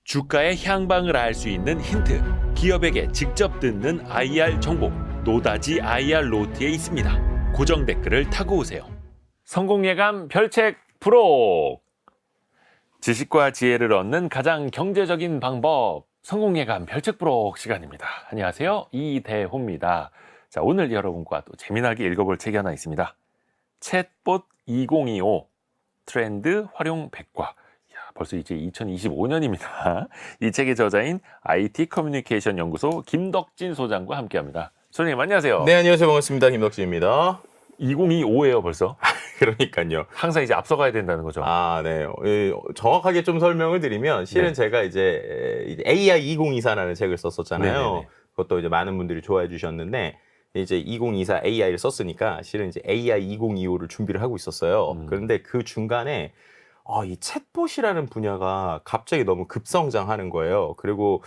주가의 향방을 알 수 있는 힌트, 기업에게 직접 듣는 IR 정보, 노다지 IR 노트에 있습니다. 고정 댓글을 타고 오세요. 성공예감 별책 프로! 지식과 지혜를 얻는 가장 경제적인 방법, 성공예감 별책 프로 시간입니다. 안녕하세요, 이대호입니다. 자, 오늘 여러분과 또 재미나게 읽어볼 책이 하나 있습니다. 챗봇 2025 트렌드 활용 백과. 벌써 이제 2025년입니다. 이 책의 저자인 IT 커뮤니케이션 연구소 김덕진 소장과 함께합니다. 소장님 안녕하세요. 네, 안녕하세요. 반갑습니다. 김덕진입니다. 2025예요 벌써. 그러니까요. 항상 이제 앞서가야 된다는 거죠. 아, 네. 정확하게 좀 설명을 드리면 실은 네. 제가 이제 AI 2024라는 책을 썼었잖아요. 네네네. 그것도 이제 많은 분들이 좋아해 주셨는데 이제 2024 AI를 썼으니까 실은 이제 AI 2025를 준비를 하고 있었어요. 그런데 그 중간에 이 챗봇이라는 분야가 갑자기 너무 급성장하는 거예요. 그리고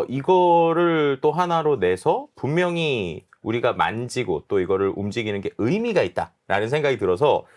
이거를 또 하나로 내서 분명히 우리가 만지고 또 이거를 움직이는 게 의미가 있다라는 생각이 들어서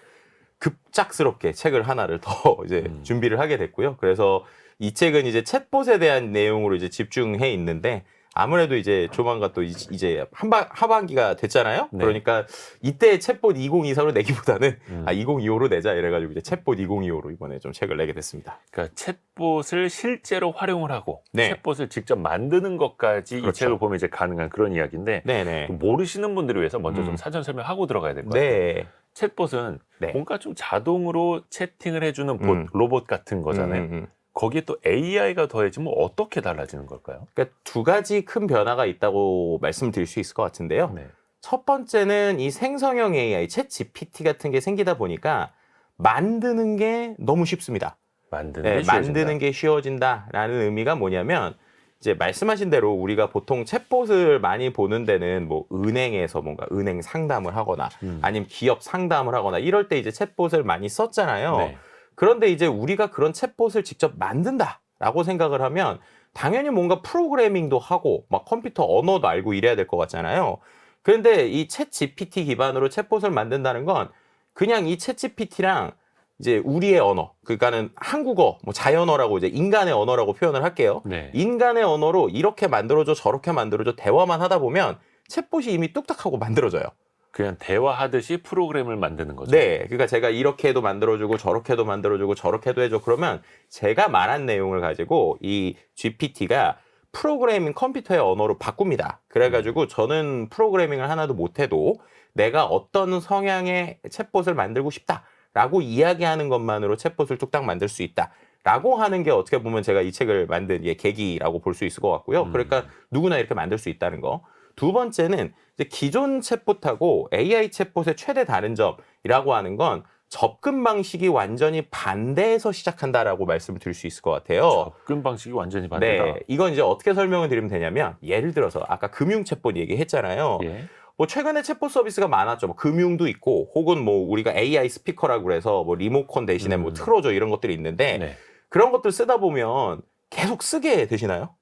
급작스럽게 책을 하나를 더 이제 준비를 하게 됐고요. 그래서 이 책은 이제 챗봇에 대한 내용으로 이제 집중해 있는데 아무래도 이제 조만간 또 이제 하반기가 됐잖아요. 네. 그러니까 이때 챗봇 2024로 내기보다는 2025로 내자 이래가지고 이제 챗봇 2025로 이번에 좀 책을 내게 됐습니다. 그러니까 챗봇을 실제로 활용을 하고 네. 챗봇을 직접 만드는 것까지 그렇죠. 이 책을 보면 이제 가능한 그런 이야기인데 네네. 모르시는 분들을 위해서 먼저 좀 사전 설명하고 들어가야 될 것 같아요. 네. 챗봇은 네. 뭔가 좀 자동으로 채팅을 해주는 봇, 로봇 같은 거잖아요. 거기에 또 AI가 더해지면 어떻게 달라지는 걸까요? 그러니까 두 가지 큰 변화가 있다고 말씀드릴 수 있을 것 같은데요. 네. 첫 번째는 이 생성형 AI, 챗 GPT 같은 게 생기다 보니까 만드는 게 너무 쉽습니다. 만드는 게 쉬워진다라는 의미가 뭐냐면 이제 말씀하신 대로 우리가 보통 챗봇을 많이 보는 데는 뭐 은행에서 뭔가 은행 상담을 하거나 아니면 기업 상담을 하거나 이럴 때 이제 챗봇을 많이 썼잖아요. 네. 그런데 이제 우리가 그런 챗봇을 직접 만든다라고 생각을 하면 당연히 뭔가 프로그래밍도 하고 막 컴퓨터 언어도 알고 이래야 될 것 같잖아요. 그런데 이 챗 GPT 기반으로 챗봇을 만든다는 건 그냥 이 챗 GPT랑 이제 우리의 언어, 그러니까는 한국어, 뭐 자연어라고 이제 인간의 언어라고 표현을 할게요. 네. 인간의 언어로 이렇게 만들어줘, 저렇게 만들어줘, 대화만 하다 보면 챗봇이 이미 뚝딱하고 만들어져요. 그냥 대화하듯이 프로그램을 만드는 거죠. 네, 그러니까 제가 이렇게도 만들어주고 저렇게도 만들어주고 저렇게도 해줘. 그러면 제가 말한 내용을 가지고 이 GPT가 프로그래밍 컴퓨터의 언어로 바꿉니다. 그래가지고 저는 프로그래밍을 하나도 못해도 내가 어떤 성향의 챗봇을 만들고 싶다라고 이야기하는 것만으로 챗봇을 뚝딱 만들 수 있다라고 하는 게 어떻게 보면 제가 이 책을 만든 계기라고 볼 수 있을 것 같고요. 그러니까 누구나 이렇게 만들 수 있다는 거. 두 번째는 이제 기존 챗봇하고 AI 챗봇의 최대 다른 점이라고 하는 건 접근 방식이 완전히 반대해서 시작한다라고 말씀을 드릴 수 있을 것 같아요. 접근 방식이 완전히 반대다. 네, 이건 이제 어떻게 설명을 드리면 되냐면 예를 들어서 아까 금융 챗봇 얘기했잖아요. 예. 뭐 최근에 챗봇 서비스가 많았죠. 뭐 금융도 있고 혹은 뭐 우리가 AI 스피커라고 그래서 뭐 리모컨 대신에 뭐 틀어줘 이런 것들이 있는데 네. 그런 것들 쓰다 보면 계속 쓰게 되시나요?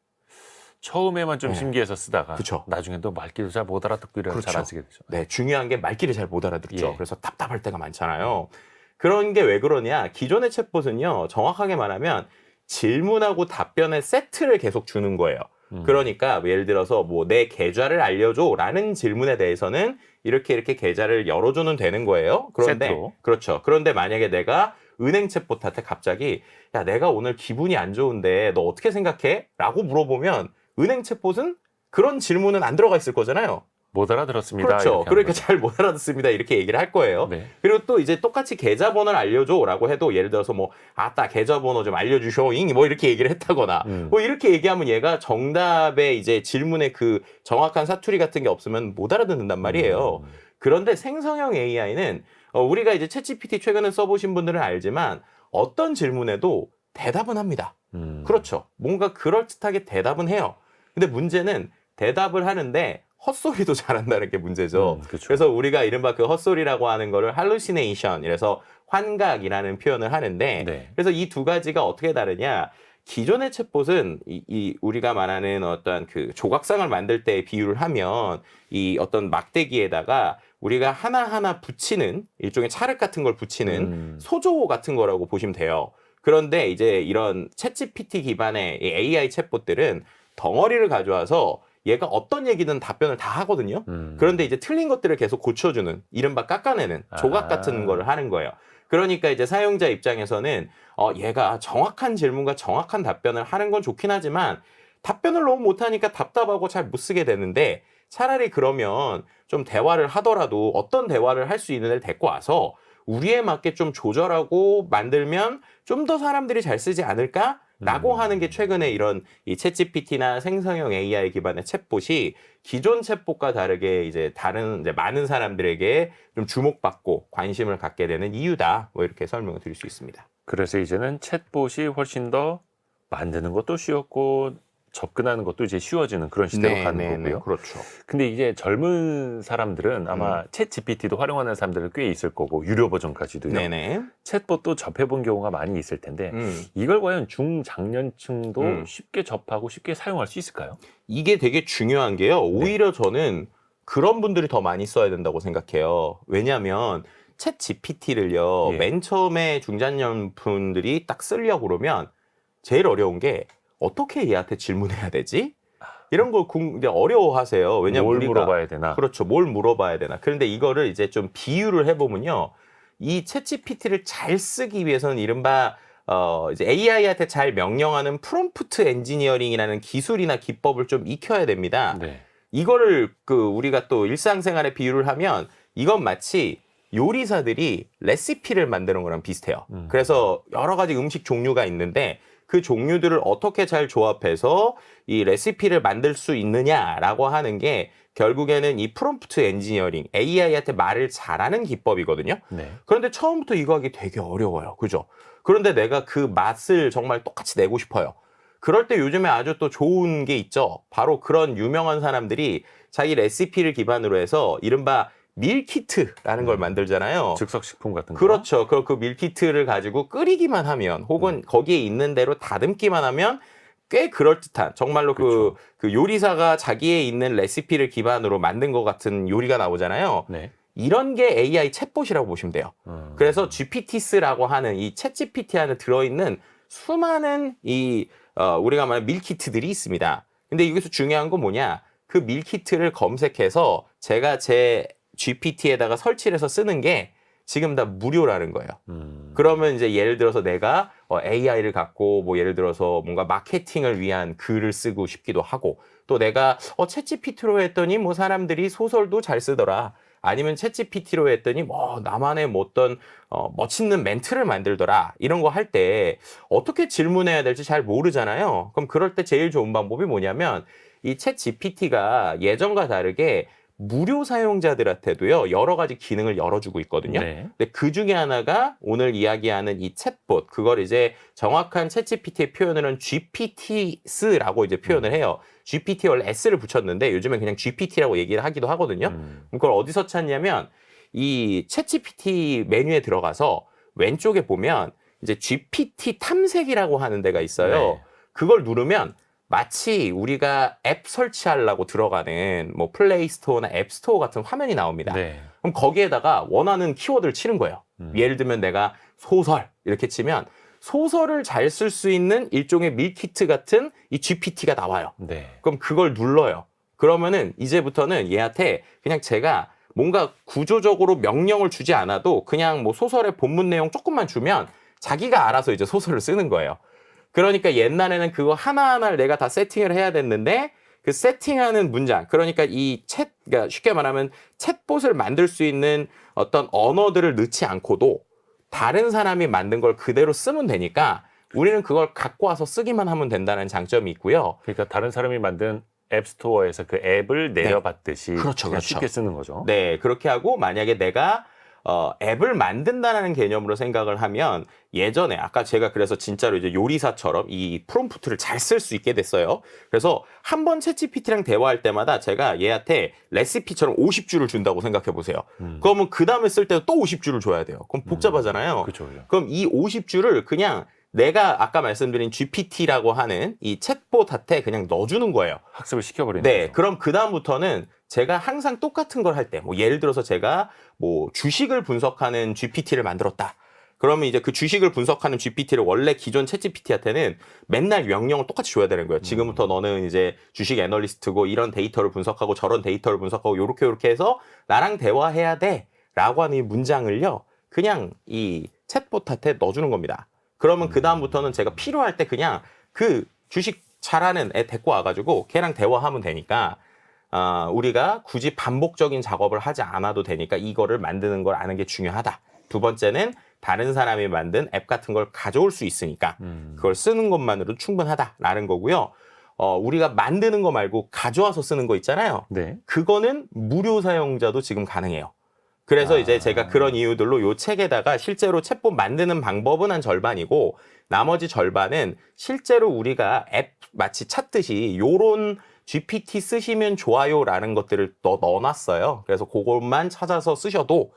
처음에만 좀 신기해서 쓰다가 그쵸. 나중에 또 말귀도 잘 못 알아듣고 이래서 그렇죠. 잘 안 쓰게 되죠. 네, 중요한 게 말귀를 잘 못 알아듣죠. 예. 그래서 답답할 때가 많잖아요. 그런 게 왜 그러냐? 기존의 챗봇은요, 정확하게 말하면 질문하고 답변의 세트를 계속 주는 거예요. 그러니까 예를 들어서 뭐 내 계좌를 알려줘라는 질문에 대해서는 이렇게 계좌를 열어줘는 되는 거예요. 그런데 세트로. 그렇죠. 그런데 만약에 내가 은행 챗봇한테 갑자기 야 내가 오늘 기분이 안 좋은데 너 어떻게 생각해? 라고 물어보면 은행 챗봇은 그런 질문은 안 들어가 있을 거잖아요. 못 알아들었습니다. 그렇죠. 그러니까 잘 못 알아듣습니다. 이렇게 얘기를 할 거예요. 네. 그리고 또 이제 똑같이 계좌번호를 알려줘라고 해도 예를 들어서 뭐 아따 계좌번호 좀 알려주쇼잉 뭐 이렇게 얘기를 했다거나 뭐 이렇게 얘기하면 얘가 정답의 이제 질문에 그 정확한 사투리 같은 게 없으면 못 알아듣는단 말이에요. 그런데 생성형 AI는 우리가 이제 챗GPT 최근에 써보신 분들은 알지만 어떤 질문에도 대답은 합니다. 그렇죠. 뭔가 그럴듯하게 대답은 해요. 근데 문제는 대답을 하는데 헛소리도 잘한다는 게 문제죠. 그렇죠. 그래서 우리가 이른바 그 헛소리라고 하는 거를 hallucination, 이래서 환각이라는 표현을 하는데 네. 그래서 이 두 가지가 어떻게 다르냐? 기존의 챗봇은 우리가 말하는 어떤 그 조각상을 만들 때 비유를 하면 이 어떤 막대기에다가 우리가 하나하나 붙이는 일종의 찰흙 같은 걸 붙이는 소조 같은 거라고 보시면 돼요. 그런데 이제 이런 챗GPT 기반의 이 AI 챗봇들은 덩어리를 가져와서 얘가 어떤 얘기든 답변을 다 하거든요. 그런데 이제 틀린 것들을 계속 고쳐주는, 이른바 깎아내는 조각 같은 거를 하는 거예요. 그러니까 이제 사용자 입장에서는 얘가 정확한 질문과 정확한 답변을 하는 건 좋긴 하지만 답변을 너무 못하니까 답답하고 잘 못 쓰게 되는데, 차라리 그러면 좀 대화를 하더라도 어떤 대화를 할 수 있는 애를 데리고 와서 우리에 맞게 좀 조절하고 만들면 좀 더 사람들이 잘 쓰지 않을까? 라고 하는 게 최근에 이런 이 챗GPT나 생성형 AI 기반의 챗봇이 기존 챗봇과 다르게 이제 많은 사람들에게 좀 주목받고 관심을 갖게 되는 이유다. 뭐 이렇게 설명을 드릴 수 있습니다. 그래서 이제는 챗봇이 훨씬 더 만드는 것도 쉬웠고 접근하는 것도 이제 쉬워지는 그런 시대로 가는 거고요. 그렇죠. 근데 이제 젊은 사람들은 아마 챗 GPT도 활용하는 사람들은 꽤 있을 거고 유료 버전까지도요. 네네. 챗봇도 접해본 경우가 많이 있을 텐데 이걸 과연 중장년층도 쉽게 접하고 쉽게 사용할 수 있을까요? 이게 되게 중요한 게요. 오히려 저는 그런 분들이 더 많이 써야 된다고 생각해요. 왜냐하면 챗 GPT를요. 맨 처음에 중장년 분들이 딱 쓰려고 그러면 제일 어려운 게 어떻게 얘한테 질문해야 되지? 이런 걸 이제 어려워하세요. 왜냐면 뭘 우리가 물어봐야 되나? 그렇죠. 뭘 물어봐야 되나? 그런데 이거를 이제 좀 비유를 해보면요. 이 챗GPT를 잘 쓰기 위해서는 이른바 이제 AI한테 잘 명령하는 프롬프트 엔지니어링이라는 기술이나 기법을 좀 익혀야 됩니다. 네. 이거를 우리가 또 일상생활에 비유를 하면 이건 마치 요리사들이 레시피를 만드는 거랑 비슷해요. 그래서 여러 가지 음식 종류가 있는데 그 종류들을 어떻게 잘 조합해서 이 레시피를 만들 수 있느냐라고 하는 게 결국에는 이 프롬프트 엔지니어링, AI한테 말을 잘하는 기법이거든요. 네. 그런데 처음부터 이거 하기 되게 어려워요. 그죠? 그런데 내가 그 맛을 정말 똑같이 내고 싶어요. 그럴 때 요즘에 아주 또 좋은 게 있죠. 바로 그런 유명한 사람들이 자기 레시피를 기반으로 해서 이른바 밀키트라는 걸 만들잖아요. 즉석식품 같은 거. 그렇죠. 그 밀키트를 가지고 끓이기만 하면 혹은 거기에 있는 대로 다듬기만 하면 꽤 그럴듯한 정말로 그렇죠. 그 요리사가 자기의 있는 레시피를 기반으로 만든 것 같은 요리가 나오잖아요. 네. 이런 게 AI 챗봇이라고 보시면 돼요. 그래서 GPTs라고 하는 이 챗GPT 안에 들어있는 수많은 우리가 말하는 밀키트들이 있습니다. 근데 여기서 중요한 건 뭐냐? 그 밀키트를 검색해서 제가 제 GPT에다가 설치를 해서 쓰는 게 지금 다 무료라는 거예요. 그러면 이제 예를 들어서 내가 AI를 갖고 뭐 예를 들어서 뭔가 마케팅을 위한 글을 쓰고 싶기도 하고 또 내가 챗GPT로 했더니 뭐 사람들이 소설도 잘 쓰더라. 아니면 챗GPT로 했더니 뭐 나만의 뭐 어떤 멋있는 멘트를 만들더라. 이런 거 할 때 어떻게 질문해야 될지 잘 모르잖아요. 그럼 그럴 때 제일 좋은 방법이 뭐냐면 이 챗GPT가 예전과 다르게 무료 사용자들한테도요 여러 가지 기능을 열어주고 있거든요. 네. 근데 그 중에 하나가 오늘 이야기하는 이 챗봇, 그걸 이제 정확한 챗GPT의 표현으로는 GPTs라고 이제 표현을 해요. GPT 원래 s를 붙였는데 요즘엔 그냥 GPT라고 얘기를 하기도 하거든요. 그걸 어디서 찾냐면 이 챗GPT 메뉴에 들어가서 왼쪽에 보면 이제 GPT 탐색이라고 하는 데가 있어요. 네. 그걸 누르면 마치 우리가 앱 설치하려고 들어가는 뭐 플레이스토어나 앱스토어 같은 화면이 나옵니다. 네. 그럼 거기에다가 원하는 키워드를 치는 거예요. 예를 들면 내가 소설 이렇게 치면 소설을 잘 쓸 수 있는 일종의 밀키트 같은 이 GPT가 나와요. 네. 그럼 그걸 눌러요. 그러면은 이제부터는 얘한테 그냥 제가 뭔가 구조적으로 명령을 주지 않아도 그냥 뭐 소설의 본문 내용 조금만 주면 자기가 알아서 이제 소설을 쓰는 거예요. 그러니까 옛날에는 그거 하나하나를 내가 다 세팅을 해야 됐는데 그 세팅하는 문장, 그러니까 그러니까 쉽게 말하면 챗봇을 만들 수 있는 어떤 언어들을 넣지 않고도 다른 사람이 만든 걸 그대로 쓰면 되니까 우리는 그걸 갖고 와서 쓰기만 하면 된다는 장점이 있고요. 그러니까 다른 사람이 만든 앱스토어에서 그 앱을 내려받듯이 그렇죠, 그냥 그렇죠. 쉽게 쓰는 거죠. 네, 그렇게 하고 만약에 내가 앱을 만든다는 개념으로 생각을 하면 예전에 아까 제가 그래서 진짜로 이제 요리사처럼 이 프롬프트를 잘 쓸 수 있게 됐어요. 그래서 한 번 챗GPT랑 대화할 때마다 제가 얘한테 레시피처럼 50줄을 준다고 생각해 보세요. 그러면 그 다음에 쓸 때도 또 50줄을 줘야 돼요. 그럼 복잡하잖아요. 그렇죠. 그럼 이 50줄을 그냥 내가 아까 말씀드린 GPT라고 하는 이 챗봇한테 그냥 넣어주는 거예요. 학습을 시켜버리는 네, 거죠. 그럼 그 다음부터는 제가 항상 똑같은 걸 할 때, 뭐 예를 들어서 제가 뭐 주식을 분석하는 GPT를 만들었다. 그러면 이제 그 주식을 분석하는 GPT를 원래 기존 챗GPT한테는 맨날 명령을 똑같이 줘야 되는 거예요. 지금부터 너는 이제 주식 애널리스트고 이런 데이터를 분석하고 저런 데이터를 분석하고 요렇게 해서 나랑 대화해야 돼라고 하는 이 문장을요. 그냥 이 챗봇한테 넣어주는 겁니다. 그러면 그 다음부터는 제가 필요할 때 그냥 그 주식 잘하는 애 데리고 와가지고 걔랑 대화하면 되니까 우리가 굳이 반복적인 작업을 하지 않아도 되니까 이거를 만드는 걸 아는 게 중요하다. 두 번째는 다른 사람이 만든 앱 같은 걸 가져올 수 있으니까 그걸 쓰는 것만으로 충분하다라는 거고요. 우리가 만드는 거 말고 가져와서 쓰는 거 있잖아요. 네. 그거는 무료 사용자도 지금 가능해요. 그래서 이제 제가 그런 이유들로 요 책에다가 실제로 챗봇 만드는 방법은 한 절반이고 나머지 절반은 실제로 우리가 앱 마치 찾듯이 요런 GPT 쓰시면 좋아요라는 것들을 넣어놨어요. 그래서 그것만 찾아서 쓰셔도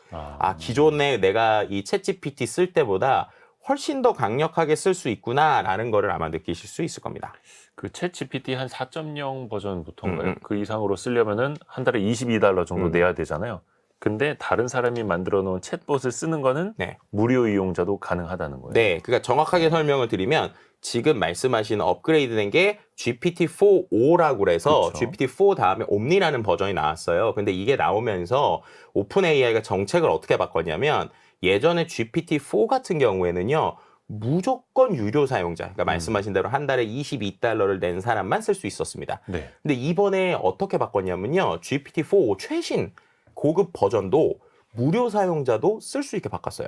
기존에 내가 이 챗GPT 쓸 때보다 훨씬 더 강력하게 쓸 수 있구나라는 거를 아마 느끼실 수 있을 겁니다. 그 챗GPT 한 4.0 버전부터인가요? 그 이상으로 쓰려면은 한 달에 $22 정도 내야 되잖아요. 근데 다른 사람이 만들어 놓은 챗봇을 쓰는 거는 네. 무료 이용자도 가능하다는 거예요. 네, 그러니까 정확하게 설명을 드리면 지금 말씀하시는 업그레이드된 게 GPT-4.5라고 그래서 그렇죠. GPT-4 다음에 옴니라는 버전이 나왔어요. 근데 이게 나오면서 오픈 AI가 정책을 어떻게 바꿨냐면 예전에 GPT-4 같은 경우에는요. 무조건 유료 사용자, 그러니까 말씀하신 대로 한 달에 $22를 낸 사람만 쓸 수 있었습니다. 네. 근데 이번에 어떻게 바꿨냐면요. GPT-4 최신 고급 버전도 무료 사용자도 쓸 수 있게 바꿨어요.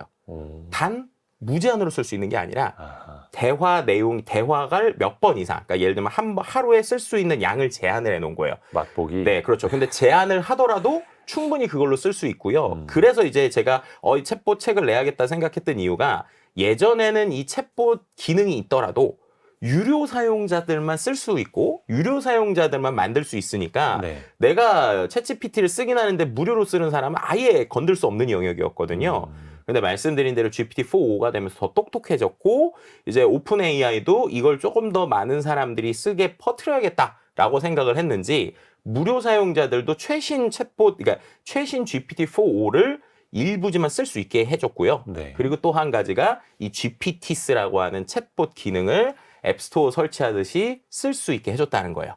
단 무제한으로 쓸 수 있는 게 아니라 대화 내용, 대화를 몇 번 이상, 그러니까 예를 들면 하루에 쓸 수 있는 양을 제한을 해놓은 거예요. 맛보기. 네, 그렇죠. 근데 제한을 하더라도 충분히 그걸로 쓸 수 있고요. 그래서 이제 제가 이 챗봇 책을 내야겠다 생각했던 이유가 예전에는 이 챗봇 기능이 있더라도 유료 사용자들만 쓸 수 있고 유료 사용자들만 만들 수 있으니까 네. 내가 챗GPT를 쓰긴 하는데 무료로 쓰는 사람은 아예 건들 수 없는 영역이었거든요. 근데 말씀드린 대로 GPT-4.5가 되면서 더 똑똑해졌고 이제 오픈 AI도 이걸 조금 더 많은 사람들이 쓰게 퍼뜨려야겠다라고 생각을 했는지 무료 사용자들도 최신 챗봇, 그러니까 최신 GPT-4.5를 일부지만 쓸 수 있게 해줬고요. 네. 그리고 또 한 가지가 이 GPTs라고 하는 챗봇 기능을 앱스토어 설치하듯이 쓸 수 있게 해줬다는 거예요.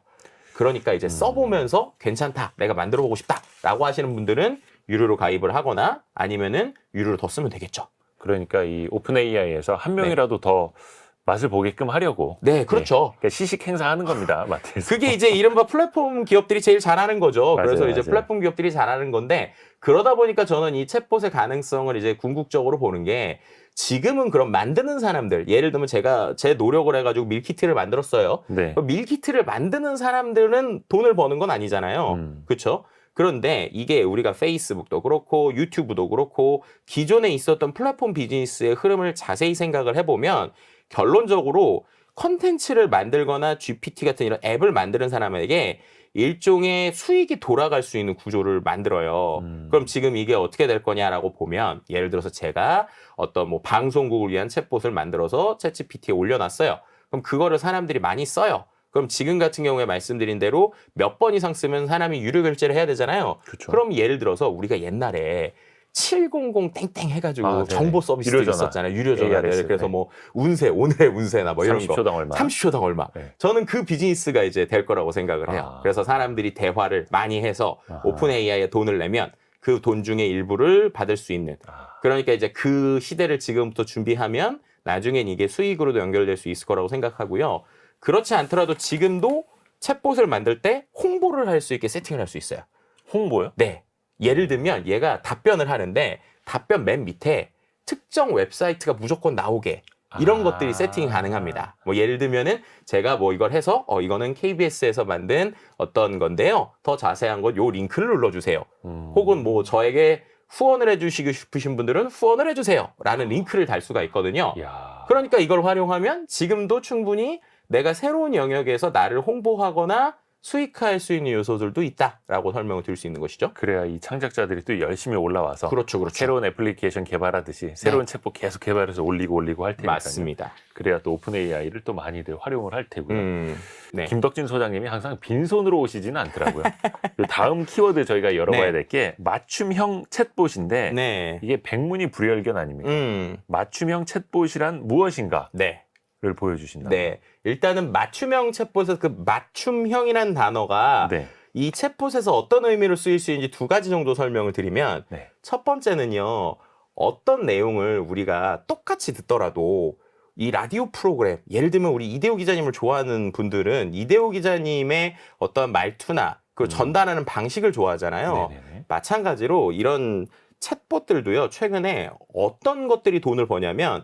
그러니까 이제 써보면서 괜찮다, 내가 만들어보고 싶다라고 하시는 분들은 유료로 가입을 하거나 아니면은 유료로 더 쓰면 되겠죠. 그러니까 이 오픈 AI에서 한 명이라도 더 맛을 보게끔 하려고. 네, 그렇죠. 그러니까 시식 행사하는 겁니다. 마트에서. 그게 이제 이른바 플랫폼 기업들이 제일 잘하는 거죠. 맞아요, 그래서 이제 맞아요. 플랫폼 기업들이 잘하는 건데 그러다 보니까 저는 이 챗봇의 가능성을 이제 궁극적으로 보는 게 지금은 그럼 만드는 사람들, 예를 들면 제가 제 노력을 해가지고 밀키트를 만들었어요. 네. 밀키트를 만드는 사람들은 돈을 버는 건 아니잖아요. 그렇죠? 그런데 이게 우리가 페이스북도 그렇고 유튜브도 그렇고 기존에 있었던 플랫폼 비즈니스의 흐름을 자세히 생각을 해보면 결론적으로 컨텐츠를 만들거나 GPT 같은 이런 앱을 만드는 사람에게 일종의 수익이 돌아갈 수 있는 구조를 만들어요. 그럼 지금 이게 어떻게 될 거냐라고 보면 예를 들어서 제가 어떤 뭐 방송국을 위한 챗봇을 만들어서 챗GPT에 올려놨어요. 그럼 그거를 사람들이 많이 써요. 그럼 지금 같은 경우에 말씀드린 대로 몇 번 이상 쓰면 사람이 유료 결제를 해야 되잖아요. 그렇죠. 그럼 예를 들어서 우리가 옛날에 700 땡땡 해가지고 네. 정보 서비스도 유료전화. 있었잖아요. 유료전화를. ARS, 그래서 네. 뭐 운세, 오늘의 운세나 뭐 이런 거. 30초당 얼마. 30초당 얼마. 네. 저는 그 비즈니스가 이제 될 거라고 생각을 해요. 그래서 사람들이 대화를 많이 해서 오픈 AI에 돈을 내면 그 돈 중에 일부를 받을 수 있는. 그러니까 이제 그 시대를 지금부터 준비하면 나중엔 이게 수익으로도 연결될 수 있을 거라고 생각하고요. 그렇지 않더라도 지금도 챗봇을 만들 때 홍보를 할 수 있게 세팅을 할 수 있어요. 홍보요? 네. 예를 들면 얘가 답변을 하는데 답변 맨 밑에 특정 웹사이트가 무조건 나오게 이런 것들이 세팅이 가능합니다. 뭐 예를 들면은 제가 뭐 이걸 해서 이거는 KBS에서 만든 어떤 건데요. 더 자세한 건 요 링크를 눌러주세요. 혹은 뭐 저에게 후원을 해주시고 싶으신 분들은 후원을 해주세요. 라는 링크를 달 수가 있거든요. 이야. 그러니까 이걸 활용하면 지금도 충분히 내가 새로운 영역에서 나를 홍보하거나 수익화할 수 있는 요소들도 있다라고 설명을 드릴 수 있는 것이죠. 그래야 이 창작자들이 또 열심히 올라와서 그렇죠, 그렇죠. 새로운 애플리케이션 개발하듯이 새로운 챗봇 계속 개발해서 올리고 할 테니까요. 맞습니다. 그래야 또 오픈 AI를 또 많이들 활용을 할 테고요. 네. 김덕진 소장님이 항상 빈손으로 오시지는 않더라고요. 요 다음 키워드 저희가 열어봐야 네. 될 게 맞춤형 챗봇인데 네. 이게 백문이 불여일견 아닙니까? 맞춤형 챗봇이란 무엇인가를 네. 보여주신다. 네. 일단은 맞춤형 챗봇에서 그 맞춤형이라는 단어가 네. 이 챗봇에서 어떤 의미로 쓰일 수 있는지 두 가지 정도 설명을 드리면 네. 첫 번째는요. 어떤 내용을 우리가 똑같이 듣더라도 이 라디오 프로그램, 예를 들면 우리 이대호 기자님을 좋아하는 분들은 이대호 기자님의 어떤 말투나 그 전달하는 방식을 좋아하잖아요. 네네네. 마찬가지로 이런 챗봇들도요. 최근에 어떤 것들이 돈을 버냐면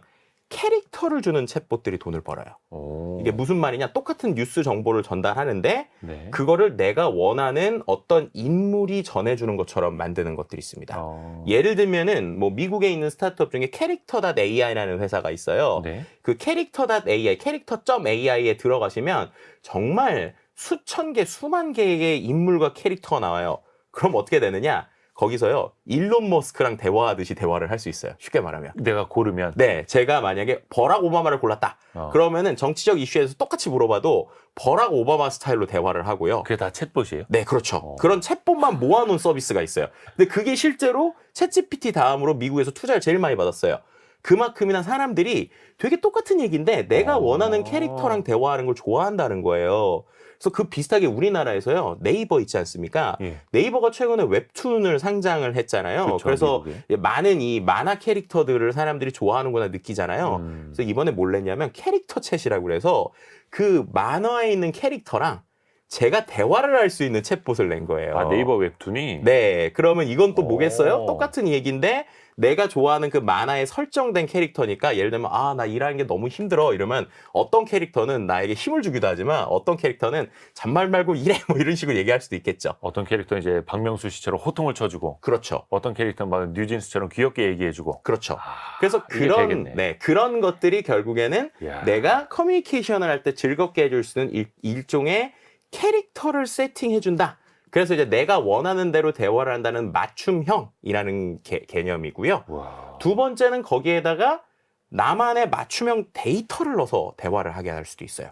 캐릭터를 주는 챗봇들이 돈을 벌어요. 오. 이게 무슨 말이냐? 똑같은 뉴스 정보를 전달하는데 네. 그거를 내가 원하는 어떤 인물이 전해주는 것처럼 만드는 것들이 있습니다. 예를 들면은 뭐 미국에 있는 스타트업 중에 캐릭터.ai라는 회사가 있어요. 네. 그 캐릭터.ai, 캐릭터.ai에 들어가시면 정말 수천 개, 수만 개의 인물과 캐릭터가 나와요. 그럼 어떻게 되느냐? 거기서요, 일론 머스크랑 대화하듯이 대화를 할 수 있어요. 쉽게 말하면. 내가 고르면. 네, 제가 만약에 버락 오바마를 골랐다. 그러면은 정치적 이슈에서 똑같이 물어봐도 버락 오바마 스타일로 대화를 하고요. 그게 다 챗봇이에요? 네, 그렇죠. 그런 챗봇만 모아놓은 서비스가 있어요. 근데 그게 실제로 챗GPT 다음으로 미국에서 투자를 제일 많이 받았어요. 그만큼이나 사람들이 되게 똑같은 얘기인데 내가 원하는 캐릭터랑 대화하는 걸 좋아한다는 거예요. 그래서 그 비슷하게 우리나라에서요, 네이버 있지 않습니까? 예. 네이버가 최근에 웹툰을 상장을 했잖아요. 그쵸, 그래서 미국에. 많은 이 만화 캐릭터들을 사람들이 좋아하는구나 느끼잖아요. 그래서 이번에 뭘 냈냐면 캐릭터 챗이라고 그래서 그 만화에 있는 캐릭터랑 제가 대화를 할 수 있는 챗봇을 낸 거예요. 아, 네이버 웹툰이? 네, 그러면 이건 또 뭐겠어요? 오. 똑같은 얘기인데 내가 좋아하는 그 만화에 설정된 캐릭터니까 예를 들면 아, 나 일하는 게 너무 힘들어 이러면 어떤 캐릭터는 나에게 힘을 주기도 하지만 어떤 캐릭터는 잔말 말고 일해 뭐 이런 식으로 얘기할 수도 있겠죠. 어떤 캐릭터는 이제 박명수 씨처럼 호통을 쳐주고 그렇죠. 어떤 캐릭터는 막 뉴진스처럼 귀엽게 얘기해주고 그렇죠. 아, 그래서 이게 그런 되겠네. 네, 그런 것들이 결국에는 이야. 내가 커뮤니케이션을 할 때 즐겁게 해줄 수 있는 일종의 캐릭터를 세팅해준다. 그래서 이제 내가 원하는 대로 대화를 한다는 맞춤형이라는 개념이고요. 와. 두 번째는 거기에다가 나만의 맞춤형 데이터를 넣어서 대화를 하게 할 수도 있어요.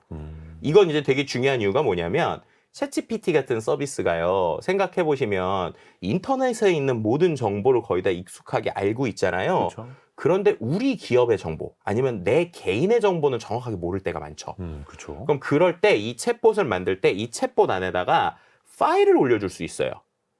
이건 이제 되게 중요한 이유가 뭐냐면 챗GPT 같은 서비스가요. 생각해 보시면 인터넷에 있는 모든 정보를 거의 다 익숙하게 알고 있잖아요. 그렇죠. 그런데 우리 기업의 정보 아니면 내 개인의 정보는 정확하게 모를 때가 많죠. 그렇죠. 그럼 그럴 때 이 챗봇을 만들 때 이 챗봇 안에다가 파일을 올려줄 수 있어요.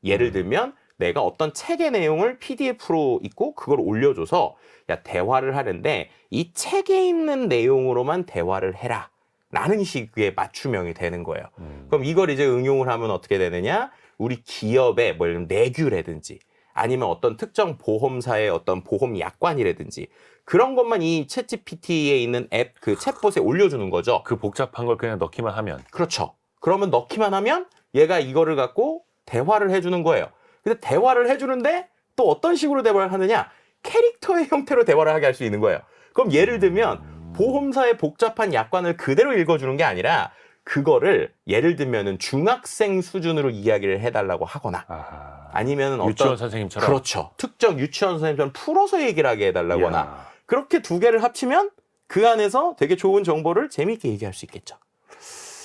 예를 들면 내가 어떤 책의 내용을 PDF로 있고 그걸 올려줘서 야 대화를 하는데 이 책에 있는 내용으로만 대화를 해라. 라는 식의 맞춤형이 되는 거예요. 그럼 이걸 이제 응용을 하면 어떻게 되느냐? 우리 기업의 뭐 예를 들면 내규라든지 아니면 어떤 특정 보험사의 어떤 보험 약관이라든지 그런 것만 이 챗GPT에 있는 앱 그 챗봇에 올려주는 거죠. 그 복잡한 걸 그냥 넣기만 하면 그렇죠. 그러면 넣기만 하면 얘가 이거를 갖고 대화를 해주는 거예요. 근데 대화를 해주는데 또 어떤 식으로 대화를 하느냐? 캐릭터의 형태로 대화를 하게 할 수 있는 거예요. 그럼 예를 들면 보험사의 복잡한 약관을 그대로 읽어주는 게 아니라 그거를 예를 들면은 중학생 수준으로 이야기를 해달라고 하거나 아하. 아니면 유치원 어떤 선생님처럼 그렇죠. 특정 유치원 선생님처럼 풀어서 얘기를 하게 해달라거나 이야. 그렇게 두 개를 합치면 그 안에서 되게 좋은 정보를 재미있게 얘기할 수 있겠죠.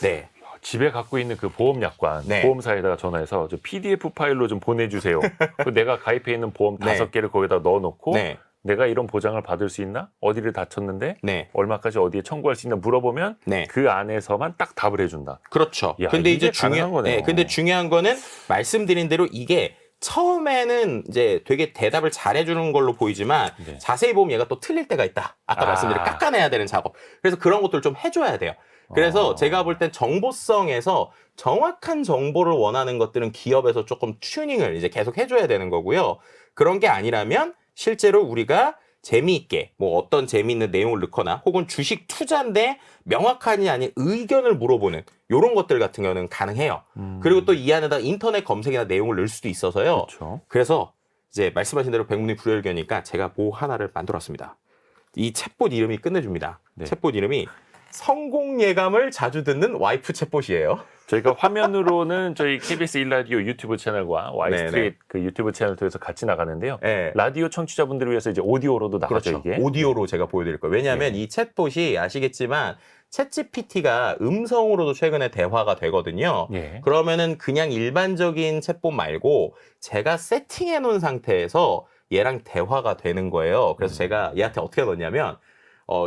네. 집에 갖고 있는 그 보험 약관 네. 보험사에다가 전화해서 저 PDF 파일로 좀 보내주세요. 그 내가 가입해 있는 보험 네. 5개를 거기다 넣어놓고 네. 내가 이런 보장을 받을 수 있나? 어디를 다쳤는데 네. 얼마까지 어디에 청구할 수 있나 물어보면 네. 그 안에서만 딱 답을 해준다. 그렇죠. 야, 근데 이게 이제 가능한 거네요. 근데 중요한 거는 말씀드린 대로 이게 처음에는 이제 되게 대답을 잘해주는 걸로 보이지만 네. 자세히 보면 얘가 또 틀릴 때가 있다. 아까 말씀드린 깎아내야 되는 작업. 그래서 그런 것들 좀 해줘야 돼요. 그래서 제가 볼 땐 정보성에서 정확한 정보를 원하는 것들은 기업에서 조금 튜닝을 이제 계속 해줘야 되는 거고요. 그런 게 아니라면 실제로 우리가 재미있게 뭐 어떤 재미있는 내용을 넣거나 혹은 주식 투자인데 명확하니 아닌 의견을 물어보는 이런 것들 같은 경우는 가능해요. 그리고 또 이 안에다 인터넷 검색이나 내용을 넣을 수도 있어서요. 그렇죠. 그래서 이제 말씀하신 대로 백문이 불여일견이니까 제가 뭐 하나를 만들었습니다. 이 챗봇 이름이 끝내줍니다. 네. 챗봇 이름이 성공 예감을 자주 듣는 와이프 챗봇이에요. 저희가 화면으로는 저희 KBS 1라디오 유튜브 채널과 네네. Y스트릿 그 유튜브 채널 통해서 같이 나가는데요. 네. 라디오 청취자분들을 위해서 이제 오디오로도 나가죠, 그렇죠. 이게. 오디오로 제가 보여드릴 거예요. 왜냐하면 이 챗봇이 아시겠지만 챗GPT가 음성으로도 최근에 대화가 되거든요. 예. 그러면은 그냥 일반적인 챗봇 말고 제가 세팅해 놓은 상태에서 얘랑 대화가 되는 거예요. 그래서 제가 얘한테 어떻게 넣었냐면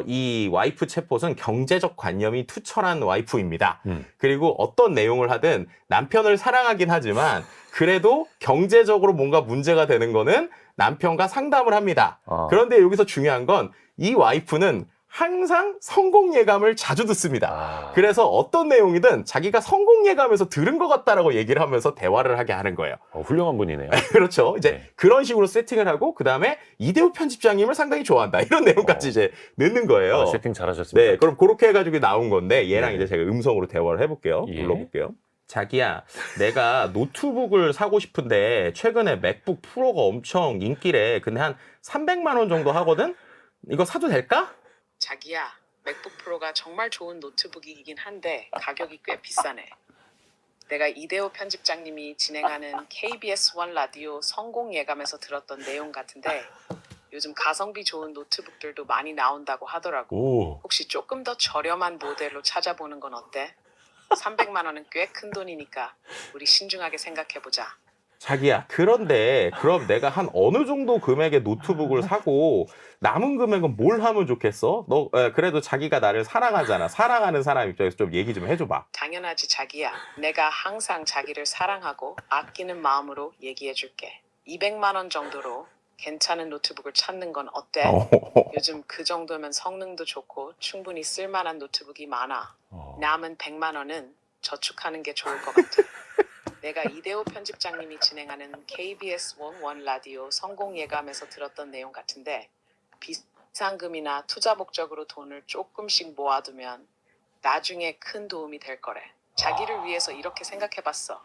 이 와이프 챗봇은 경제적 관념이 투철한 와이프입니다. 그리고 어떤 내용을 하든 남편을 사랑하긴 하지만 그래도 경제적으로 뭔가 문제가 되는 거는 남편과 상담을 합니다. 그런데 여기서 중요한 건 이 와이프는 항상 성공 예감을 자주 듣습니다. 그래서 어떤 내용이든 자기가 성공 예감에서 들은 것 같다라고 얘기를 하면서 대화를 하게 하는 거예요. 훌륭한 분이네요. 그렇죠. 이제 네. 그런 식으로 세팅을 하고 그 다음에 이대호 편집장님을 상당히 좋아한다. 이런 내용까지 이제 넣는 거예요. 세팅 잘하셨습니다. 네, 그럼 그렇게 해가지고 나온 건데 얘랑 네. 이제 제가 음성으로 대화를 해볼게요. 예. 불러볼게요. 자기야, 내가 노트북을 사고 싶은데 최근에 맥북 프로가 엄청 인기래. 근데 한 300만 원 정도 하거든? 이거 사도 될까? 자기야, 맥북 프로가 정말 좋은 노트북이긴 한데 가격이 꽤 비싸네. 내가 이대호 편집장님이 진행하는 KBS 1 라디오 성공 예감에서 들었던 내용 같은데 요즘 가성비 좋은 노트북들도 많이 나온다고 하더라고. 혹시 조금 더 저렴한 모델로 찾아보는 건 어때? 300만 원은 꽤 큰 돈이니까 우리 신중하게 생각해보자. 자기야, 그런데 그럼 내가 한 어느 정도 금액의 노트북을 사고 남은 금액은 뭘 하면 좋겠어? 너 그래도 자기가 나를 사랑하잖아. 사랑하는 사람 입장에서 좀 얘기 좀 해줘봐. 당연하지 자기야. 내가 항상 자기를 사랑하고 아끼는 마음으로 얘기해줄게. 200만 원 정도로 괜찮은 노트북을 찾는 건 어때? 요즘 그 정도면 성능도 좋고 충분히 쓸만한 노트북이 많아. 남은 100만 원은 저축하는 게 좋을 것 같아. 내가 이대호 편집장님이 진행하는 KBS 1 라디오 성공 예감에서 들었던 내용 같은데 비상금이나 투자 목적으로 돈을 조금씩 모아두면 나중에 큰 도움이 될 거래. 자기를 위해서 이렇게 생각해봤어.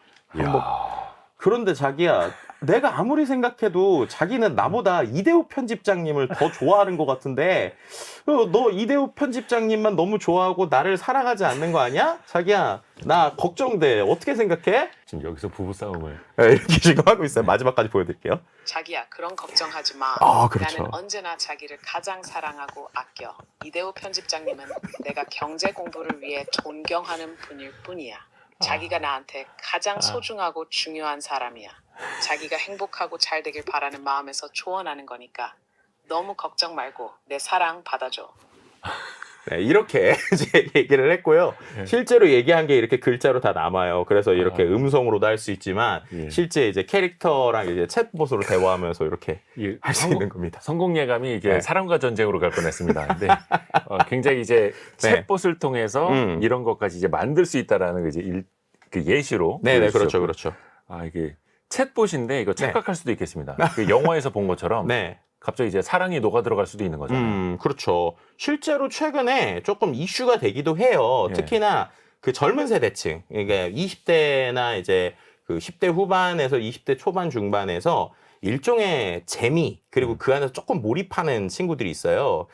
그런데 자기야, 내가 아무리 생각해도 자기는 나보다 이대호 편집장님을 더 좋아하는 것 같은데 너 이대호 편집장님만 너무 좋아하고 나를 사랑하지 않는 거 아니야? 자기야, 나 걱정돼. 어떻게 생각해? 지금 여기서 부부싸움을. 네, 이렇게 지금 하고 있어요. 마지막까지 보여드릴게요. 자기야, 그런 걱정하지 마. 그렇죠. 나는 언제나 자기를 가장 사랑하고 아껴. 이대호 편집장님은 내가 경제 공부를 위해 존경하는 분일 뿐이야. 자기가 나한테 가장 소중하고 중요한 사람이야. 자기가 행복하고 잘 되길 바라는 마음에서 조언하는 거니까 너무 걱정 말고 내 사랑 받아줘. 네, 이렇게 이제 얘기를 했고요. 실제로 얘기한 게 이렇게 글자로 다 남아요. 그래서 이렇게 음성으로도 할 수 있지만 실제 이제 캐릭터랑 이제 챗봇으로 대화하면서 이렇게 할 수 있는 겁니다. 성공 예감이 이제 네. 사랑과 전쟁으로 갈 뻔했습니다. 근데 굉장히 이제 네. 챗봇을 통해서 이런 것까지 이제 만들 수 있다라는 거 이제 그 예시로. 네네, 보여주셨고요. 그렇죠. 이게 챗봇인데 이거 착각할 수도 있겠습니다. 그 영화에서 본 것처럼 네. 갑자기 이제 사랑이 녹아 들어갈 수도 있는 거잖아요. 그렇죠. 실제로 최근에 조금 이슈가 되기도 해요. 예. 특히나 그 젊은 세대층, 이게 20대나 이제 그 10대 후반에서 20대 초반 중반에서 일종의 재미 그리고 그 안에서 조금 몰입하는 친구들이 있어요.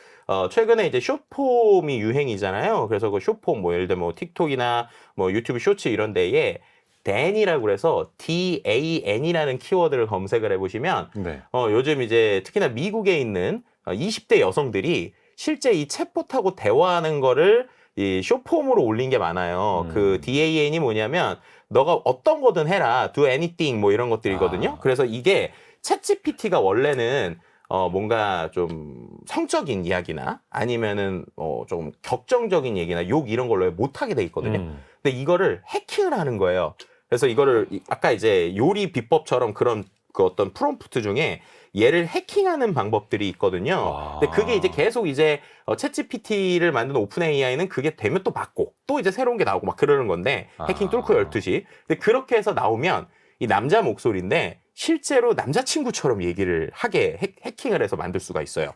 최근에 이제 숏폼이 유행이잖아요. 그래서 그 숏폼 뭐 예를 들면 뭐 틱톡이나 뭐 유튜브 쇼츠 이런 데에 dan이라고 그래서 DAN이라는 키워드를 검색을 해보시면 네. 요즘 이제 특히나 미국에 있는 20대 여성들이 실제 이 챗봇하고 대화하는 거를 이 숏폼으로 올린 게 많아요. 그 DAN이 뭐냐면 너가 어떤 거든 해라, do anything 뭐 이런 것들이거든요. 그래서 이게 챗GPT가 원래는 뭔가 좀 성적인 이야기나 아니면은 좀 격정적인 얘기나 욕 이런 걸로 못하게 돼 있거든요. 근데 이거를 해킹을 하는 거예요. 그래서 이거를 아까 이제 요리 비법처럼 그런 그 어떤 프롬프트 중에 얘를 해킹하는 방법들이 있거든요. 근데 그게 이제 계속 이제 챗GPT를 만든 오픈 AI는 그게 되면 또 맞고 또 이제 새로운 게 나오고 막 그러는 건데 해킹 뚫고 12시. 근데 그렇게 해서 나오면 이 남자 목소리인데 실제로 남자친구처럼 얘기를 하게 해킹을 해서 만들 수가 있어요.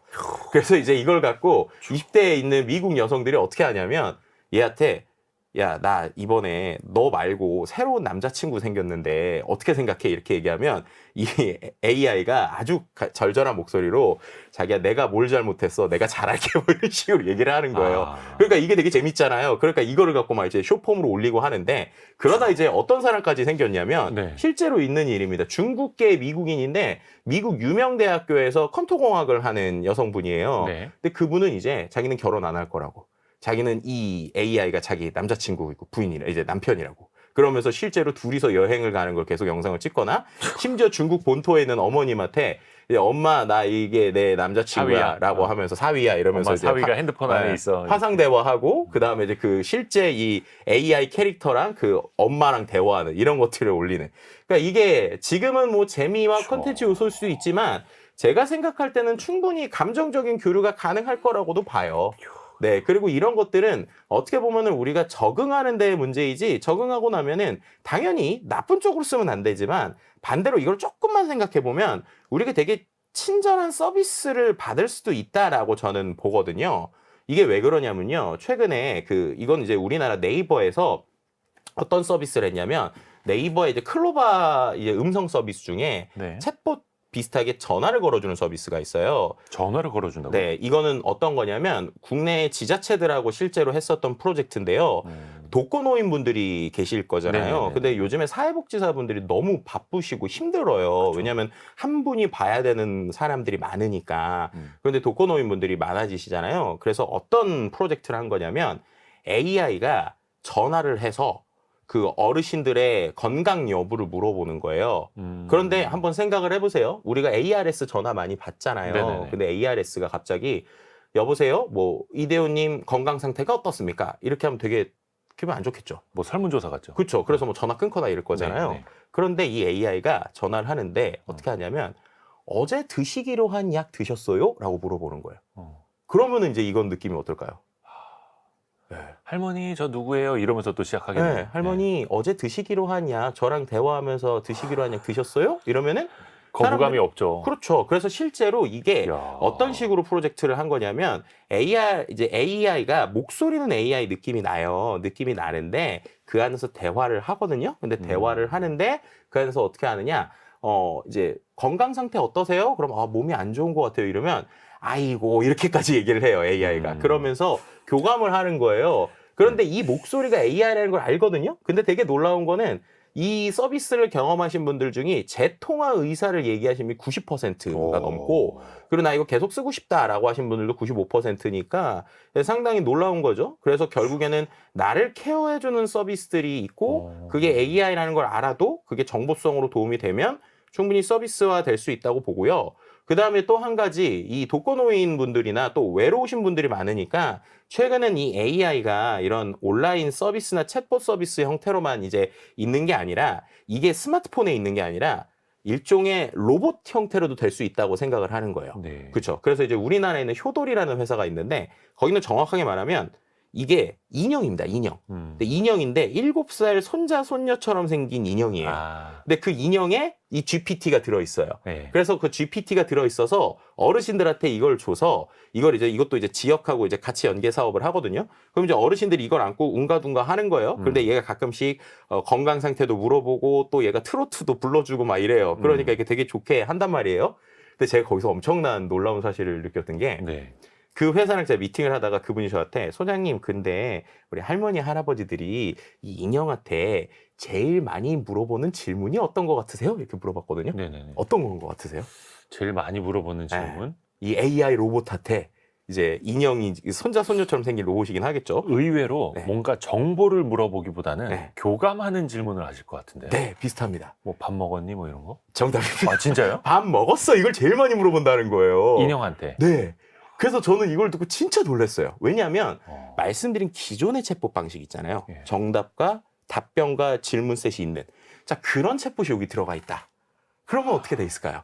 그래서 이제 이걸 갖고 20대에 있는 미국 여성들이 어떻게 하냐면 얘한테 야, 나 이번에 너 말고 새로운 남자친구 생겼는데 어떻게 생각해? 이렇게 얘기하면 이 AI가 아주 절절한 목소리로 자기야, 내가 뭘 잘못했어? 내가 잘할게. 뭐 이런 식으로 얘기를 하는 거예요. 그러니까 이게 되게 재밌잖아요. 그러니까 이거를 갖고 막 이제 쇼폼으로 올리고 하는데 그러다 이제 어떤 사람까지 생겼냐면 네. 실제로 있는 일입니다. 중국계 미국인인데 미국 유명 대학교에서 컴퓨터공학을 하는 여성분이에요. 네. 근데 그분은 이제 자기는 결혼 안 할 거라고. 자기는 이 AI가 자기 남자친구이고 부인이라 이제 남편이라고. 그러면서 실제로 둘이서 여행을 가는 걸 계속 영상을 찍거나 심지어 중국 본토에 있는 어머님한테 이제 엄마 나 이게 내 남자친구야라고 하면서 사위야 이러면서 엄마 이제 사위가 핸드폰 안에 있어. 화상 대화하고 그다음에 이제 그 실제 이 AI 캐릭터랑 그 엄마랑 대화하는 이런 것들을 올리는. 그러니까 이게 지금은 뭐 재미와 컨텐츠 요소일 수도 있지만 제가 생각할 때는 충분히 감정적인 교류가 가능할 거라고도 봐요. 네, 그리고 이런 것들은 어떻게 보면은 우리가 적응하는 데의 문제이지 적응하고 나면은 당연히 나쁜 쪽으로 쓰면 안 되지만 반대로 이걸 조금만 생각해 보면 우리가 되게 친절한 서비스를 받을 수도 있다라고 저는 보거든요. 이게 왜 그러냐면요. 최근에 이건 이제 우리나라 네이버에서 어떤 서비스를 했냐면 네이버의 이제 클로바 이제 음성 서비스 중에 네. 챗봇 비슷하게 전화를 걸어주는 서비스가 있어요. 전화를 걸어준다고? 네, 이거는 어떤 거냐면 국내 지자체들하고 실제로 했었던 프로젝트인데요. 독거노인 분들이 계실 거잖아요. 네네네. 근데 요즘에 사회복지사분들이 너무 바쁘시고 힘들어요. 그렇죠. 왜냐하면 한 분이 봐야 되는 사람들이 많으니까. 그런데 독거노인 분들이 많아지시잖아요. 그래서 어떤 프로젝트를 한 거냐면 AI가 전화를 해서 그 어르신들의 건강 여부를 물어보는 거예요. 그런데 한번 생각을 해보세요. 우리가 ARS 전화 많이 받잖아요. 네네네. 근데 ARS가 갑자기 여보세요? 뭐 이대호님 건강 상태가 어떻습니까? 이렇게 하면 되게 기분 안 좋겠죠. 뭐 설문조사 같죠? 그렇죠. 그래서 뭐 전화 끊거나 이럴 거잖아요. 네, 네. 그런데 이 AI가 전화를 하는데 어떻게 하냐면 어제 드시기로 한 약 드셨어요? 라고 물어보는 거예요. 그러면은 이제 이건 느낌이 어떨까요? 네. 할머니 저 누구예요? 이러면서 또 시작하겠네요. 네, 할머니 어제 드시기로 한 약 저랑 대화하면서 드시기로 한 약 드셨어요? 이러면은 거부감이 사람들이- 없죠. 그렇죠. 그래서 실제로 이게 이야. 어떤 식으로 프로젝트를 한 거냐면 AI가 목소리는 AI 느낌이 나요. 느낌이 나는데 그 안에서 대화를 하거든요. 근데 대화를 하는데 그 안에서 어떻게 하느냐? 이제 건강 상태 어떠세요? 그럼 몸이 안 좋은 것 같아요. 이러면 아이고 이렇게까지 얘기를 해요. AI가. 그러면서 교감을 하는 거예요. 그런데 이 목소리가 AI라는 걸 알거든요. 근데 되게 놀라운 거는 이 서비스를 경험하신 분들 중에 재통화 의사를 얘기하신 분이 90%가 넘고 그리고 나 이거 계속 쓰고 싶다라고 하신 분들도 95%니까 상당히 놀라운 거죠. 그래서 결국에는 나를 케어해주는 서비스들이 있고 그게 AI라는 걸 알아도 그게 정보성으로 도움이 되면 충분히 서비스화 될 수 있다고 보고요. 그 다음에 또 한 가지 이 독거노인 분들이나 또 외로우신 분들이 많으니까 최근엔 이 AI가 이런 온라인 서비스나 챗봇 서비스 형태로만 이제 있는 게 아니라 이게 스마트폰에 있는 게 아니라 일종의 로봇 형태로도 될 수 있다고 생각을 하는 거예요. 네. 그렇죠. 그래서 이제 우리나라에는 효돌이라는 회사가 있는데 거기는 정확하게 말하면 이게 인형입니다. 인형. 근데 인형인데 7살 손자 손녀처럼 생긴 인형이에요. 근데 그 인형에 이 GPT가 들어있어요. 네. 그래서 그 GPT가 들어있어서 어르신들한테 이걸 줘서 이것도 이제 지역하고 이제 같이 연계 사업을 하거든요. 그럼 이제 어르신들이 이걸 안고 웅가둥가 하는 거예요. 그런데 얘가 가끔씩 건강 상태도 물어보고 또 얘가 트로트도 불러주고 막 이래요. 그러니까 이게 되게 좋게 한단 말이에요. 근데 제가 거기서 엄청난 놀라운 사실을 느꼈던 게 네. 그 회사랑 제가 미팅을 하다가 그분이 저한테 소장님 근데 우리 할머니 할아버지들이 이 인형한테 제일 많이 물어보는 질문이 어떤 거 같으세요? 이렇게 물어봤거든요. 네네네. 어떤 건 거 같으세요? 제일 많이 물어보는 질문? 이 AI 로봇한테 이제 인형이 손자 손녀처럼 생긴 로봇이긴 하겠죠. 의외로 네. 뭔가 정보를 물어보기보다는 네. 교감하는 질문을 하실 것 같은데. 네, 비슷합니다. 뭐 밥 먹었니? 뭐 이런 거? 정답입니다. 아 진짜요? 밥 먹었어? 이걸 제일 많이 물어본다는 거예요. 인형한테. 네. 그래서 저는 이걸 듣고 진짜 놀랐어요. 왜냐하면 말씀드린 기존의 챗봇 방식 있잖아요. 예. 정답과 답변과 질문 셋이 있는. 자, 그런 챗봇이 여기 들어가 있다. 그러면 어떻게 돼 있을까요?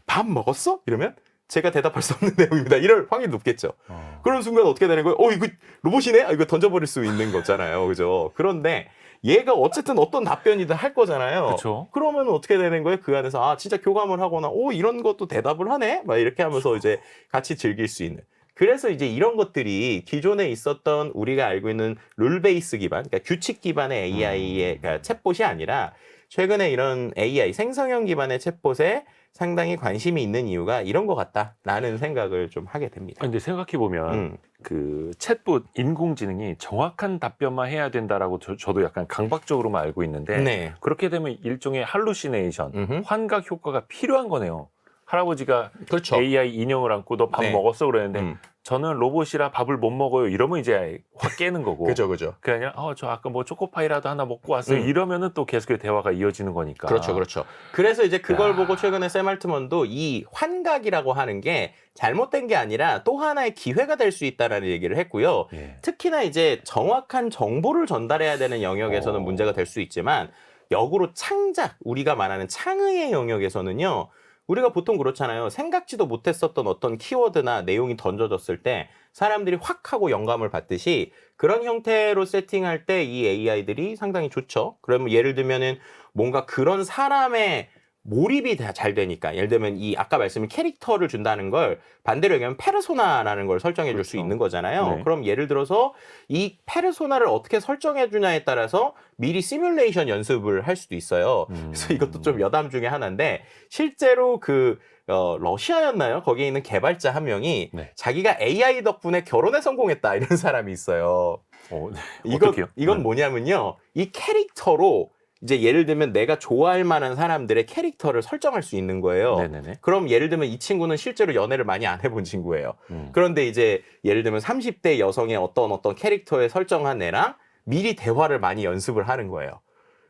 밥 먹었어? 이러면 제가 대답할 수 없는 내용입니다. 이럴 확률이 높겠죠. 그런 순간 어떻게 되는 거예요? 이거 로봇이네? 이거 던져버릴 수 있는 거잖아요. 그죠? 그런데 얘가 어쨌든 어떤 답변이든 할 거잖아요. 그쵸. 그러면 어떻게 되는 거예요? 그 안에서 진짜 교감을 하거나 이런 것도 대답을 하네? 막 이렇게 하면서 이제 같이 즐길 수 있는. 그래서 이제 이런 것들이 기존에 있었던 우리가 알고 있는 룰 베이스 기반, 그러니까 규칙 기반의 AI의 그러니까 챗봇이 아니라 최근에 이런 AI 생성형 기반의 챗봇에 상당히 관심이 있는 이유가 이런 것 같다라는 생각을 좀 하게 됩니다. 근데 생각해 보면 그 챗봇 인공지능이 정확한 답변만 해야 된다라고 저도 약간 강박적으로만 알고 있는데 네. 그렇게 되면 일종의 할루시네이션, 환각 효과가 필요한 거네요. 할아버지가 그렇죠. AI 인형을 안고 너 밥 네. 먹었어 그러는데 저는 로봇이라 밥을 못 먹어요. 이러면 이제 확 깨는 거고. 그죠. 그게 아니라 저 아까 뭐 초코파이라도 하나 먹고 왔어요. 이러면은 또 계속 대화가 이어지는 거니까. 그렇죠. 그래서 이제 그걸 보고 최근에 샘 알트먼도 이 환각이라고 하는 게 잘못된 게 아니라 또 하나의 기회가 될 수 있다라는 얘기를 했고요. 예. 특히나 이제 정확한 정보를 전달해야 되는 영역에서는 문제가 될 수 있지만 역으로 창작, 우리가 말하는 창의의 영역에서는요. 우리가 보통 그렇잖아요. 생각지도 못했었던 어떤 키워드나 내용이 던져졌을 때 사람들이 확 하고 영감을 받듯이 그런 형태로 세팅할 때 이 AI들이 상당히 좋죠. 그러면 예를 들면은 뭔가 그런 사람의 몰입이 잘 되니까 예를 들면 이 아까 말씀인 캐릭터를 준다는 걸 반대로 얘기하면 페르소나라는 걸 설정해 줄 수 그렇죠. 있는 거잖아요. 네. 그럼 예를 들어서 이 페르소나를 어떻게 설정해 주냐에 따라서 미리 시뮬레이션 연습을 할 수도 있어요. 그래서 이것도 좀 여담 중에 하나인데 실제로 러시아였나요? 거기에 있는 개발자 한 명이 네. 자기가 AI 덕분에 결혼에 성공했다 이런 사람이 있어요. 네. 어떡해요? 이건 뭐냐면요. 이 캐릭터로 이제 예를 들면 내가 좋아할 만한 사람들의 캐릭터를 설정할 수 있는 거예요. 네네네. 그럼 예를 들면 이 친구는 실제로 연애를 많이 안 해본 친구예요. 그런데 이제 예를 들면 30대 여성의 어떤 캐릭터에 설정한 애랑 미리 대화를 많이 연습을 하는 거예요.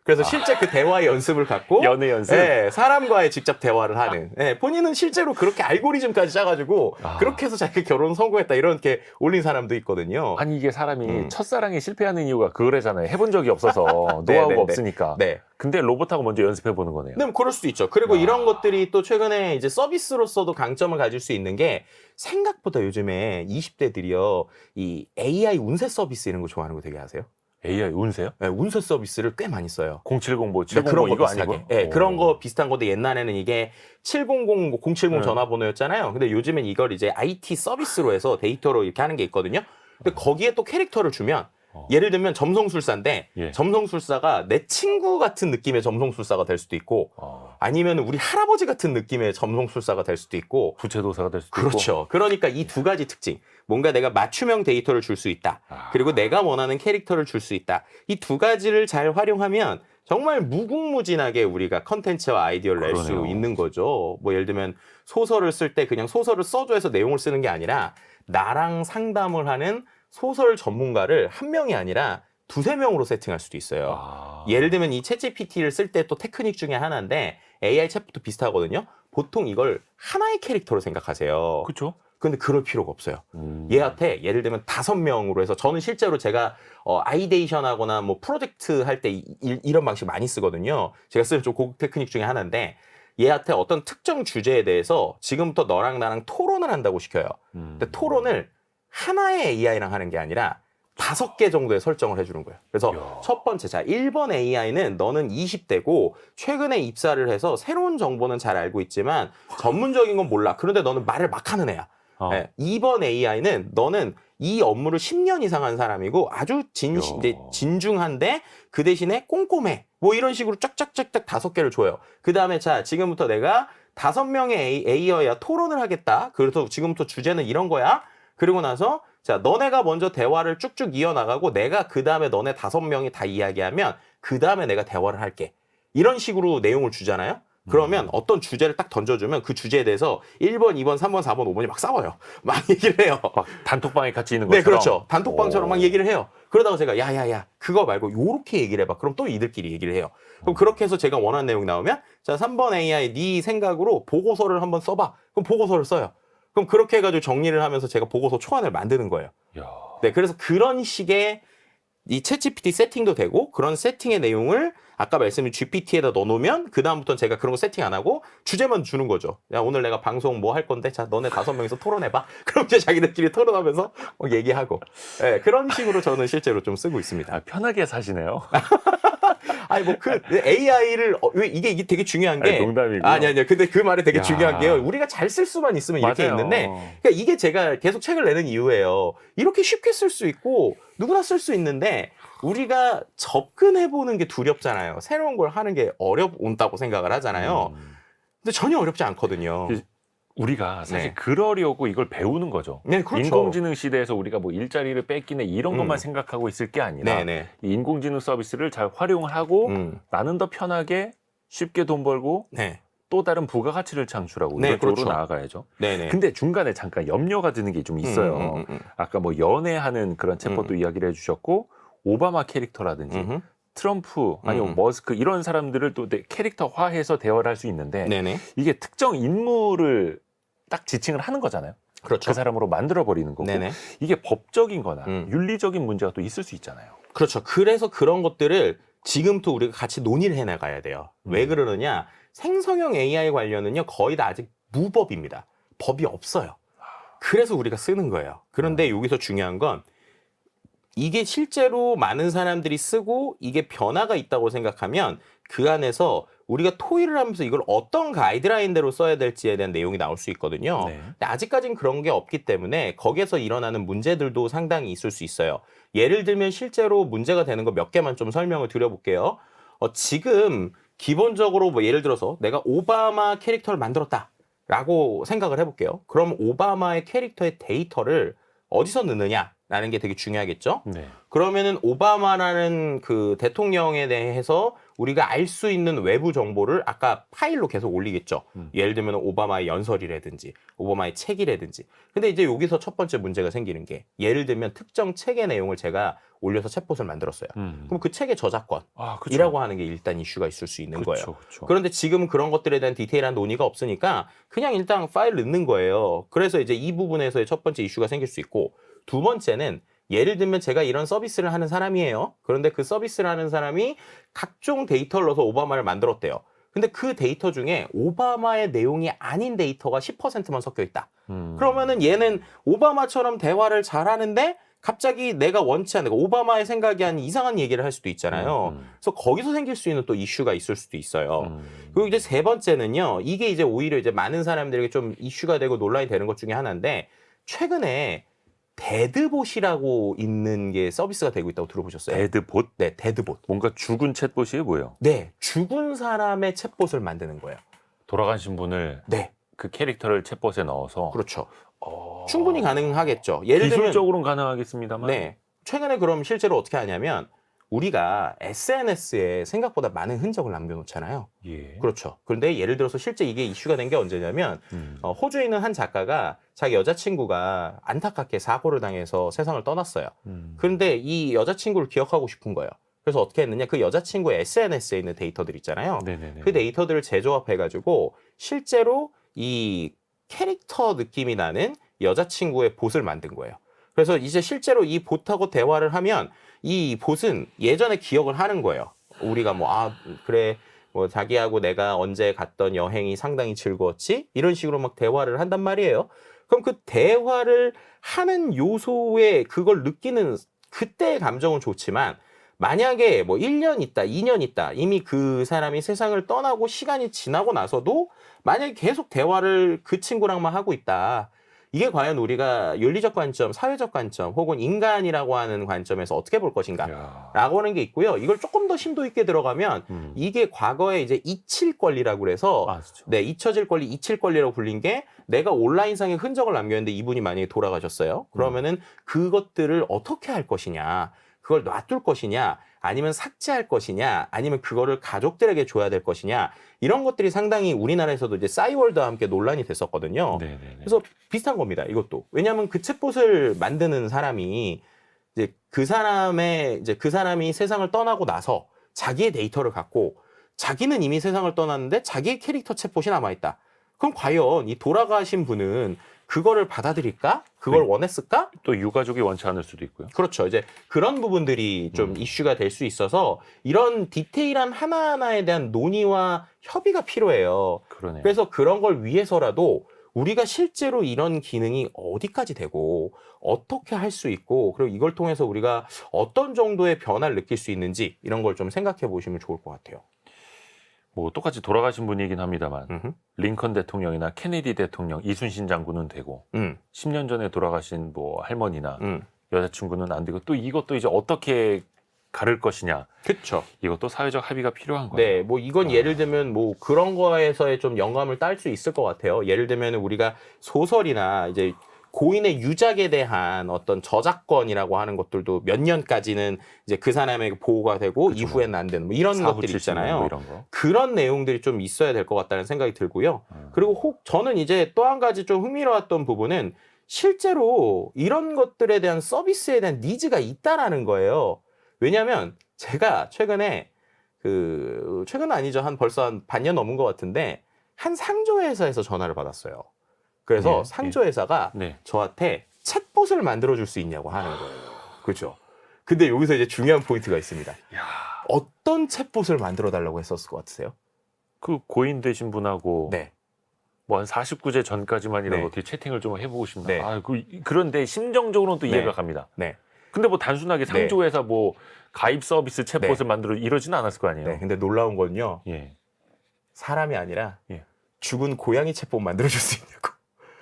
그래서 실제 그 대화의 연습을 갖고 연애 연습? 네, 사람과의 직접 대화를 하는. 네, 본인은 실제로 그렇게 알고리즘까지 짜가지고 그렇게 해서 자기 결혼 성공했다 이렇게 올린 사람도 있거든요. 아니 이게 사람이 첫사랑에 실패하는 이유가 그거래잖아요. 해본 적이 없어서 노하우가 없으니까. 네. 근데 로봇하고 먼저 연습해 보는 거네요. 네, 그럴 수도 있죠. 그리고 이런 것들이 또 최근에 이제 서비스로서도 강점을 가질 수 있는 게 생각보다 요즘에 20대들이요 이 AI 운세 서비스 이런 거 좋아하는 거 되게 아세요? AI 운세요? 네, 운세 서비스를 꽤 많이 써요. 070, 뭐 네, 700 그런 거 이거 비슷하게. 아니고? 네, 그런 거 비슷한 건데 옛날에는 이게 700, 070 전화번호였잖아요. 근데 요즘엔 이걸 이제 IT 서비스로 해서 데이터로 이렇게 하는 게 있거든요. 근데 거기에 또 캐릭터를 주면 예를 들면 점성술사인데 예. 점성술사가 내 친구 같은 느낌의 점성술사가 될 수도 있고 아니면 우리 할아버지 같은 느낌의 점성술사가 될 수도 있고 부채도사가 될 수도 그렇죠. 있고. 그러니까 이 두 가지 특징. 뭔가 내가 맞춤형 데이터를 줄 수 있다. 그리고 내가 원하는 캐릭터를 줄 수 있다. 이 두 가지를 잘 활용하면 정말 무궁무진하게 우리가 컨텐츠와 아이디어를 낼 수 그러네요. 있는 거죠. 뭐 예를 들면 소설을 쓸 때 그냥 소설을 써줘 해서 내용을 쓰는 게 아니라 나랑 상담을 하는 소설 전문가를 한 명이 아니라 두세 명으로 세팅할 수도 있어요. 예를 들면 이 챗GPT를 쓸 때 또 테크닉 중에 하나인데 AI 챗봇도 비슷하거든요. 보통 이걸 하나의 캐릭터로 생각하세요. 그렇죠. 근데 그럴 필요가 없어요. 얘한테 예를 들면 5명으로 해서 저는 실제로 제가 아이데이션 하거나 뭐 프로젝트 할 때 이런 방식 많이 쓰거든요. 제가 쓰는 좀 고급 테크닉 중에 하나인데 얘한테 어떤 특정 주제에 대해서 지금부터 너랑 나랑 토론을 한다고 시켜요. 근데 토론을 하나의 AI랑 하는 게 아니라 5개 정도의 설정을 해주는 거예요. 그래서 첫 번째, 자, 1번 AI는 너는 20대고 최근에 입사를 해서 새로운 정보는 잘 알고 있지만 전문적인 건 몰라. 그런데 너는 말을 막 하는 애야. 네. 2번 AI는 너는 이 업무를 10년 이상 한 사람이고 아주 이제 진중한데 그 대신에 꼼꼼해. 뭐 이런 식으로 쫙쫙쫙쫙 5개를 줘요. 그 다음에 자, 지금부터 내가 5명의 AI와 토론을 하겠다. 그래서 지금부터 주제는 이런 거야. 그리고 나서 자, 너네가 먼저 대화를 쭉쭉 이어나가고 내가 그 다음에 너네 5명이 다 이야기하면 그 다음에 내가 대화를 할게. 이런 식으로 내용을 주잖아요. 그러면 어떤 주제를 딱 던져주면 그 주제에 대해서 1번, 2번, 3번, 4번, 5번이 막 싸워요. 막 얘기를 해요. 막 단톡방에 같이 있는 것처럼. 네, 그렇죠. 단톡방처럼 막 얘기를 해요. 그러다가 제가 야야야 그거 말고 요렇게 얘기를 해봐. 그럼 또 이들끼리 얘기를 해요. 그럼 그렇게 해서 제가 원하는 내용 나오면 자 3번 AI 네 생각으로 보고서를 한번 써봐. 그럼 보고서를 써요. 그럼 그렇게 해가지고 정리를 하면서 제가 보고서 초안을 만드는 거예요. 네, 그래서 그런 식의 이 챗GPT 세팅도 되고 그런 세팅의 내용을 아까 말씀드린 GPT에다 넣어놓으면 그 다음부터는 제가 그런 거 세팅 안 하고 주제만 주는 거죠. 야 오늘 내가 방송 뭐 할 건데 자 너네 5명이서 토론해봐. 그럼 이제 자기들끼리 토론하면서 얘기하고 네, 그런 식으로 저는 실제로 좀 쓰고 있습니다. 편하게 사시네요. 아니 뭐 그 AI를 왜 이게 되게 중요한 게 아니, 농담이고요. 아니 근데 그 말이 되게 야. 중요한 게요. 우리가 잘 쓸 수만 있으면 이렇게 맞아요. 있는데 그러니까 이게 제가 계속 책을 내는 이유예요. 이렇게 쉽게 쓸 수 있고 누구나 쓸 수 있는데 우리가 접근해 보는 게 두렵잖아요. 새로운 걸 하는 게 어렵다고 생각을 하잖아요. 근데 전혀 어렵지 않거든요. 우리가 사실 네. 그러려고 이걸 배우는 거죠. 네, 그렇죠. 인공지능 시대에서 우리가 뭐 일자리를 뺏기네 이런 것만 생각하고 있을 게 아니라 네네. 이 인공지능 서비스를 잘 활용을 하고 나는 더 편하게 쉽게 돈 벌고 네. 또 다른 부가가치를 창출하고 네, 이런 쪽으로 그렇죠. 나아가야죠. 네네. 근데 중간에 잠깐 염려가 드는 게 좀 있어요. 아까 뭐 연애하는 그런 챗봇도 이야기를 해주셨고 오바마 캐릭터라든지 트럼프 아니면 머스크 이런 사람들을 또 캐릭터화해서 대화를 할 수 있는데 네네. 이게 특정 인물을 딱 지칭을 하는 거잖아요. 그렇죠. 그 사람으로 만들어버리는 거고 네네. 이게 법적인 거나 윤리적인 문제가 또 있을 수 있잖아요. 그렇죠. 그래서 그런 것들을 지금부터 우리가 같이 논의를 해나가야 돼요. 왜 그러느냐? 생성형 AI 관련은요 거의 다 아직 무법입니다. 법이 없어요. 그래서 우리가 쓰는 거예요. 그런데 여기서 중요한 건 이게 실제로 많은 사람들이 쓰고 이게 변화가 있다고 생각하면 그 안에서 우리가 토의를 하면서 이걸 어떤 가이드라인대로 써야 될지에 대한 내용이 나올 수 있거든요. 네. 근데 아직까지는 그런 게 없기 때문에 거기에서 일어나는 문제들도 상당히 있을 수 있어요. 예를 들면 실제로 문제가 되는 거 몇 개만 좀 설명을 드려볼게요. 지금 기본적으로 뭐 예를 들어서 내가 오바마 캐릭터를 만들었다라고 생각을 해볼게요. 그럼 오바마의 캐릭터의 데이터를 어디서 넣느냐라는 게 되게 중요하겠죠. 네. 그러면은 오바마라는 그 대통령에 대해서 우리가 알 수 있는 외부 정보를 아까 파일로 계속 올리겠죠. 예를 들면 오바마의 연설이라든지 오바마의 책이라든지. 근데 이제 여기서 첫 번째 문제가 생기는 게 예를 들면 특정 책의 내용을 제가 올려서 챗봇을 만들었어요. 그럼 그 책의 저작권이라고 하는 게 일단 이슈가 있을 수 있는 거예요. 그쵸. 그런데 지금 그런 것들에 대한 디테일한 논의가 없으니까 그냥 일단 파일 넣는 거예요. 그래서 이제 이 부분에서의 첫 번째 이슈가 생길 수 있고 두 번째는 예를 들면 제가 이런 서비스를 하는 사람이에요. 그런데 그 서비스를 하는 사람이 각종 데이터를 넣어서 오바마를 만들었대요. 근데 그 데이터 중에 오바마의 내용이 아닌 데이터가 10%만 섞여 있다. 그러면은 얘는 오바마처럼 대화를 잘하는데 갑자기 내가 원치 않는 오바마의 생각이 아닌 이상한 얘기를 할 수도 있잖아요. 그래서 거기서 생길 수 있는 또 이슈가 있을 수도 있어요. 그리고 이제 세 번째는요. 이게 이제 오히려 이제 많은 사람들에게 좀 이슈가 되고 논란이 되는 것 중에 하나인데 최근에 데드봇이라고 있는 게 서비스가 되고 있다고 들어보셨어요? 데드봇? 네, 데드봇. 뭔가 죽은 챗봇이 뭐예요? 네, 죽은 사람의 챗봇을 만드는 거예요. 돌아가신 분을 네, 그 캐릭터를 챗봇에 넣어서 그렇죠. 충분히 가능하겠죠. 예를 들면 기술적으로는 가능하겠습니다만 네, 최근에 그럼 실제로 어떻게 하냐면 우리가 SNS에 생각보다 많은 흔적을 남겨놓잖아요. 예. 그렇죠. 그런데 예를 들어서 실제 이게 이슈가 된 게 언제냐면 호주에 있는 한 작가가 자기 여자친구가 안타깝게 사고를 당해서 세상을 떠났어요. 그런데 이 여자친구를 기억하고 싶은 거예요. 그래서 어떻게 했느냐. 그 여자친구의 SNS에 있는 데이터들 있잖아요. 네네네. 그 데이터들을 재조합해가지고 실제로 이 캐릭터 느낌이 나는 여자친구의 봇을 만든 거예요. 그래서 이제 실제로 이 봇하고 대화를 하면 이 봇은 예전에 기억을 하는 거예요. 우리가 뭐, 그래, 뭐, 자기하고 내가 언제 갔던 여행이 상당히 즐거웠지? 이런 식으로 막 대화를 한단 말이에요. 그럼 그 대화를 하는 요소에 그걸 느끼는 그때의 감정은 좋지만 만약에 뭐 1년 있다, 2년 있다, 이미 그 사람이 세상을 떠나고 시간이 지나고 나서도 만약에 계속 대화를 그 친구랑만 하고 있다. 이게 과연 우리가 윤리적 관점, 사회적 관점, 혹은 인간이라고 하는 관점에서 어떻게 볼 것인가? 라고 하는 게 있고요. 이걸 조금 더 심도 있게 들어가면 이게 과거에 이제 잊힐 권리라고 그래서 네, 잊혀질 권리, 잊힐 권리라고 불린 게 내가 온라인상에 흔적을 남겼는데 이분이 만약에 돌아가셨어요. 그러면은 그것들을 어떻게 할 것이냐? 그걸 놔둘 것이냐? 아니면 삭제할 것이냐? 아니면 그거를 가족들에게 줘야 될 것이냐? 이런 것들이 상당히 우리나라에서도 이제 싸이월드와 함께 논란이 됐었거든요. 네네네. 그래서 비슷한 겁니다. 이것도. 왜냐하면 그 챗봇을 만드는 사람이 이제 그 사람이 세상을 떠나고 나서 자기의 데이터를 갖고 자기는 이미 세상을 떠났는데 자기의 캐릭터 챗봇이 남아있다. 그럼 과연 이 돌아가신 분은 그거를 받아들일까? 그걸 원했을까? 또 유가족이 원치 않을 수도 있고요. 그렇죠. 이제 그런 부분들이 좀 이슈가 될 수 있어서 이런 디테일한 하나하나에 대한 논의와 협의가 필요해요. 그러네요. 그래서 그런 걸 위해서라도 우리가 실제로 이런 기능이 어디까지 되고 어떻게 할 수 있고 그리고 이걸 통해서 우리가 어떤 정도의 변화를 느낄 수 있는지 이런 걸 좀 생각해 보시면 좋을 것 같아요. 뭐 똑같이 돌아가신 분이긴 합니다만 음흠. 링컨 대통령이나 케네디 대통령, 이순신 장군은 되고 10년 전에 돌아가신 뭐 할머니나 여자친구는 안 되고 또 이것도 이제 어떻게 가를 것이냐. 그렇죠. 이것도 사회적 합의가 필요한 거예요. 네, 뭐 이건 예를 들면 뭐 그런 거에서의 좀 영감을 딸 수 있을 것 같아요. 예를 들면 우리가 소설이나 이제 고인의 유작에 대한 어떤 저작권이라고 하는 것들도 몇 년까지는 이제 그 사람에게 보호가 되고 그쵸. 이후에는 안 되는 뭐 이런 사후 것들이 70년 있잖아요. 뭐 이런 거. 그런 내용들이 좀 있어야 될 것 같다는 생각이 들고요. 그리고 혹 저는 이제 또 한 가지 좀 흥미로웠던 부분은 실제로 이런 것들에 대한 서비스에 대한 니즈가 있다라는 거예요. 왜냐하면 제가 최근에 최근 아니죠. 벌써 한 반년 넘은 것 같은데 한 상조회사에서 전화를 받았어요. 그래서 예, 상조회사가 네. 저한테 챗봇을 만들어줄 수 있냐고 하는 거예요. 그렇죠. 근데 여기서 이제 중요한 포인트가 있습니다. 야, 어떤 챗봇을 만들어 달라고 했었을 것 같으세요? 그 고인 되신 분하고 네. 뭐 한 49제 전까지만이라도 네. 어떻게 채팅을 좀 해보고 싶나. 네. 그런데 심정적으로는 또 네. 이해가 갑니다. 네. 근데 뭐 단순하게 상조회사 뭐 가입 서비스 챗봇을 네. 만들어 이러지는 않았을 거 아니에요. 네. 근데 놀라운 건요. 예. 사람이 아니라 예. 죽은 고양이 챗봇 만들어줄 수 있냐고.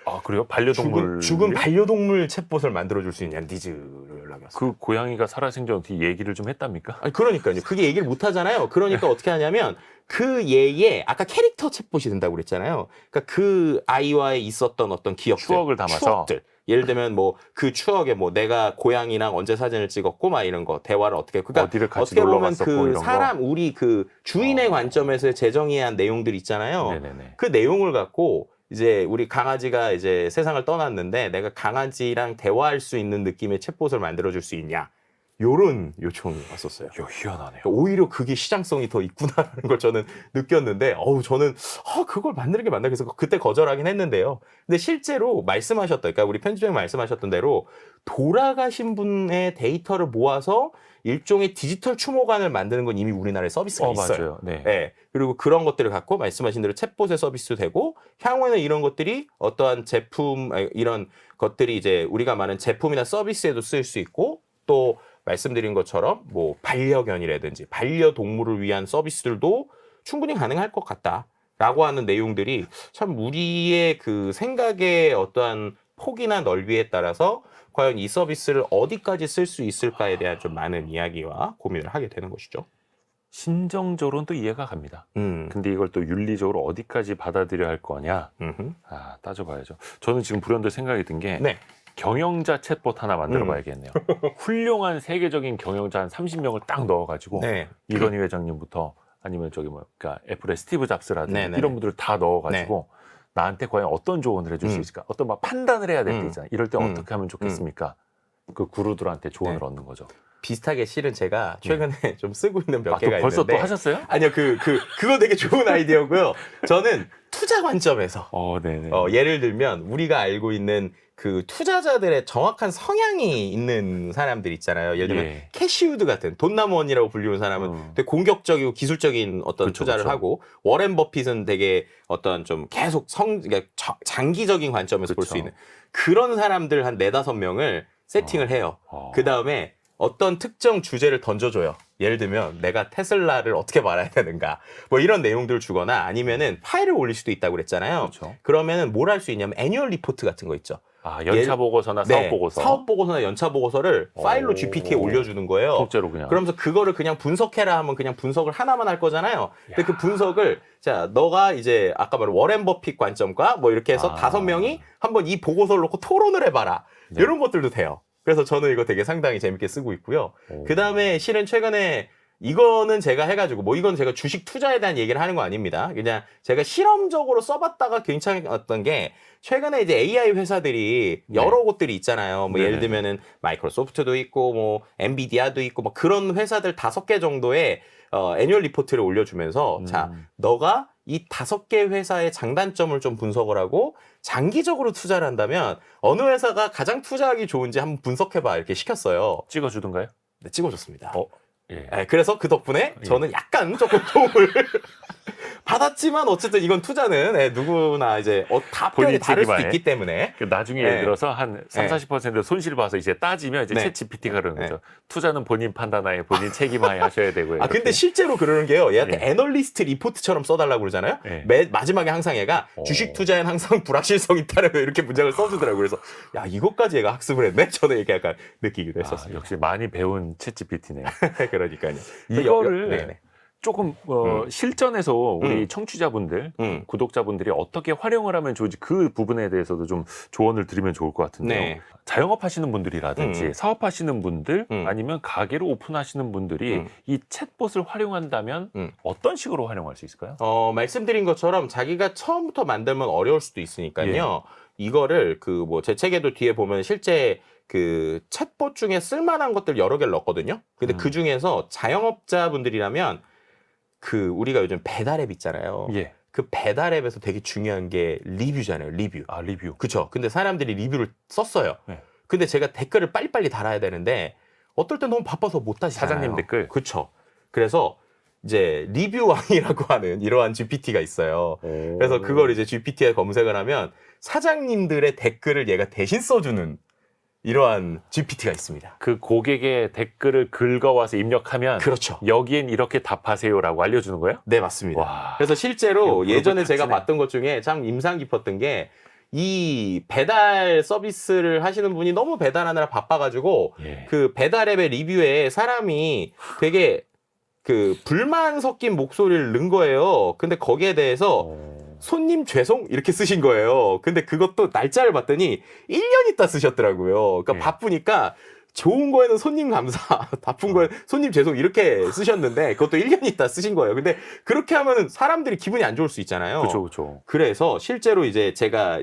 아 그래요? 반려동물 죽은 반려동물 챗봇을 만들어줄 수 있냐는 니즈로 연락이 왔어요. 그 고양이가 살아생전 어떻게 얘기를 좀 했답니까? 아니 그러니까요. 그게 얘기를 못 하잖아요. 그러니까 어떻게 하냐면 그 얘의 아까 캐릭터 챗봇이 된다고 그랬잖아요. 그러니까 그 아이와의 있었던 어떤 기억들, 추억을 담아서. 추억들. 예를 들면 뭐 그 추억에 뭐 내가 고양이랑 언제 사진을 찍었고 막 이런 거 대화를 어떻게 그러니까 어디를 같이 어떻게 놀러 보면 갔었고 그 이런 사람 우리 그 주인의 관점에서 재정의에 한 내용들 있잖아요. 네네네. 그 내용을 갖고 이제 우리 강아지가 이제 세상을 떠났는데 내가 강아지랑 대화할 수 있는 느낌의 챗봇을 만들어줄 수 있냐 요런 요청이 왔었어요. 야, 희한하네요. 오히려 그게 시장성이 더 있구나라는 걸 저는 느꼈는데 저는 그걸 만드는 게 맞나 그래서 그때 거절하긴 했는데요. 근데 실제로 말씀하셨던 그러니까 우리 편집장님 말씀하셨던 대로 돌아가신 분의 데이터를 모아서 일종의 디지털 추모관을 만드는 건 이미 우리나라에 서비스가 있어요. 맞아요. 네. 네. 그리고 그런 것들을 갖고 말씀하신 대로 챗봇의 서비스도 되고 향후에는 이런 것들이 어떠한 제품 이런 것들이 이제 우리가 말하는 제품이나 서비스에도 쓸 수 있고 또 말씀드린 것처럼 뭐 반려견이라든지 반려동물을 위한 서비스들도 충분히 가능할 것 같다라고 하는 내용들이 참 우리의 그 생각의 어떠한 폭이나 넓이에 따라서 과연 이 서비스를 어디까지 쓸 수 있을까에 대한 좀 많은 이야기와 고민을 하게 되는 것이죠. 심정적으로는 또 이해가 갑니다. 근데 이걸 또 윤리적으로 어디까지 받아들여야 할 거냐? 따져봐야죠. 저는 지금 불현듯 생각이 든 게 네. 경영자 챗봇 하나 만들어 봐야겠네요. 훌륭한 세계적인 경영자 한 30명을 딱 넣어가지고 네. 이건희 회장님부터 아니면 그러니까 애플의 스티브 잡스라든지 네네네. 이런 분들 다 넣어가지고 나한테 과연 어떤 조언을 해줄 수 있을까? 어떤 막 판단을 해야 될 때 있잖아요. 이럴 때 어떻게 하면 좋겠습니까? 그 구루들한테 조언을 얻는 거죠. 비슷하게 실은 제가 최근에 좀 쓰고 있는 몇 개가 벌써 있는데 또 하셨어요? 아니요 그거 되게 좋은 아이디어고요. 저는 투자 관점에서 네네. 예를 들면 우리가 알고 있는 그 투자자들의 정확한 성향이 있는 사람들 있잖아요. 예를 들면 예. 캐시우드 같은 돈나무원이라고 불리는 사람은 되게 공격적이고 기술적인 어떤 그쵸, 투자를 그쵸. 하고 워렌 버핏은 되게 어떤 좀 계속 그러니까 장기적인 관점에서 볼 수 그쵸. 있는 그런 사람들 한 4-5명을 세팅을 해요. 그 다음에 어떤 특정 주제를 던져줘요. 예를 들면 내가 테슬라를 어떻게 말해야 되는가 뭐 이런 내용들을 주거나 아니면은 파일을 올릴 수도 있다고 그랬잖아요. 그렇죠. 그러면은 뭘 할 수 있냐면 애뉴얼 리포트 같은 거 있죠. 연차 보고서나 사업 보고서. 사업 보고서나 연차 보고서를 파일로 GPT에 올려주는 거예요. 통째로 그냥. 그러면서 그거를 그냥 분석해라 하면 그냥 분석을 하나만 할 거잖아요. 근데 그 분석을 자 너가 이제 아까 말한 워렌 버핏 관점과 뭐 이렇게 해서 5명이 한번 이 보고서를 놓고 토론을 해봐라. 네. 이런 것들도 돼요. 그래서 저는 이거 되게 상당히 재밌게 쓰고 있고요. 그 다음에 실은 최근에 이거는 제가 해가지고 뭐 이건 제가 주식 투자에 대한 얘기를 하는 거 아닙니다. 그냥 제가 실험적으로 써봤다가 괜찮았던 게 최근에 이제 AI 회사들이 여러 곳들이 있잖아요. 뭐 예를 들면은 마이크로소프트도 있고 뭐 엔비디아도 있고 뭐 그런 회사들 5개 정도의 애뉴얼 리포트를 올려주면서 자 너가 이 5개 회사의 장단점을 좀 분석을 하고 장기적으로 투자를 한다면 어느 회사가 가장 투자하기 좋은지 한번 분석해봐 이렇게 시켰어요. 찍어주던가요? 네, 찍어줬습니다. 예. 네, 그래서 그 덕분에 저는 약간 조금 도움을 받았지만 어쨌든 이건 투자는 누구나 이제 답변이 본인 다를 수도 책임하에. 있기 때문에 나중에 네. 예를 들어서 한 3, 네. 40% 손실 봐서 이제 따지면 이제 네. 챗 GPT가 그러는 네. 거죠. 투자는 본인 판단하에 본인 책임하에 하셔야 되고요. 근데 이렇게. 실제로 그러는 게요. 얘한테 예. 애널리스트 리포트처럼 써달라고 그러잖아요. 예. 마지막에 항상 얘가 오. 주식 투자엔 항상 불확실성이 있다는 이렇게 문장을 써주더라고요. 그래서 야 이것까지 얘가 학습을 했네. 저는 이렇게 약간 느끼기도 했었어요. 역시 많이 배운 챗 GPT네요. 그러니까요. 이거를 네네. 조금 실전에서 우리 청취자분들, 구독자분들이 어떻게 활용을 하면 좋을지 그 부분에 대해서도 좀 조언을 드리면 좋을 것 같은데요. 네. 자영업 하시는 분들이라든지 사업하시는 분들 아니면 가게를 오픈하시는 분들이 이 챗봇을 활용한다면 어떤 식으로 활용할 수 있을까요? 말씀드린 것처럼 자기가 처음부터 만들면 어려울 수도 있으니까요. 이거를 제 책에도 뒤에 보면 실제 그 챗봇 중에 쓸만한 것들 여러 개를 넣었거든요. 근데 그 중에서 자영업자분들이라면 우리가 요즘 배달 앱 있잖아요. 예. 그 배달 앱에서 되게 중요한 게 리뷰잖아요. 리뷰. 리뷰. 그쵸. 근데 사람들이 리뷰를 썼어요. 네. 근데 제가 댓글을 빨리빨리 달아야 되는데 어떨 땐 너무 바빠서 못 다시잖아요. 사장님 댓글. 그쵸. 그래서 이제 리뷰왕이라고 하는 이러한 GPT가 있어요. 그래서 그걸 이제 GPT에 검색을 하면 사장님들의 댓글을 얘가 대신 써주는 이러한 GPT가 있습니다. 그 고객의 댓글을 긁어와서 입력하면 그렇죠. 여기엔 이렇게 답하세요라고 알려주는 거예요? 네, 맞습니다. 와. 그래서 실제로 이거 예전에 다 제가 치네. 봤던 것 중에 참 인상 깊었던 게 이 배달 서비스를 하시는 분이 너무 배달하느라 바빠가지고 예. 그 배달 앱의 리뷰에 사람이 되게 불만 섞인 목소리를 넣은 거예요. 근데 거기에 대해서 손님 죄송 이렇게 쓰신 거예요. 근데 그것도 날짜를 봤더니 1년 있다 쓰셨더라고요. 그러니까 예. 바쁘니까 좋은 거에는 손님 감사, 나쁜 거에는 손님 죄송 이렇게 쓰셨는데 그것도 1년 있다 쓰신 거예요. 근데 그렇게 하면은 사람들이 기분이 안 좋을 수 있잖아요. 그렇죠. 그래서 실제로 이제 제가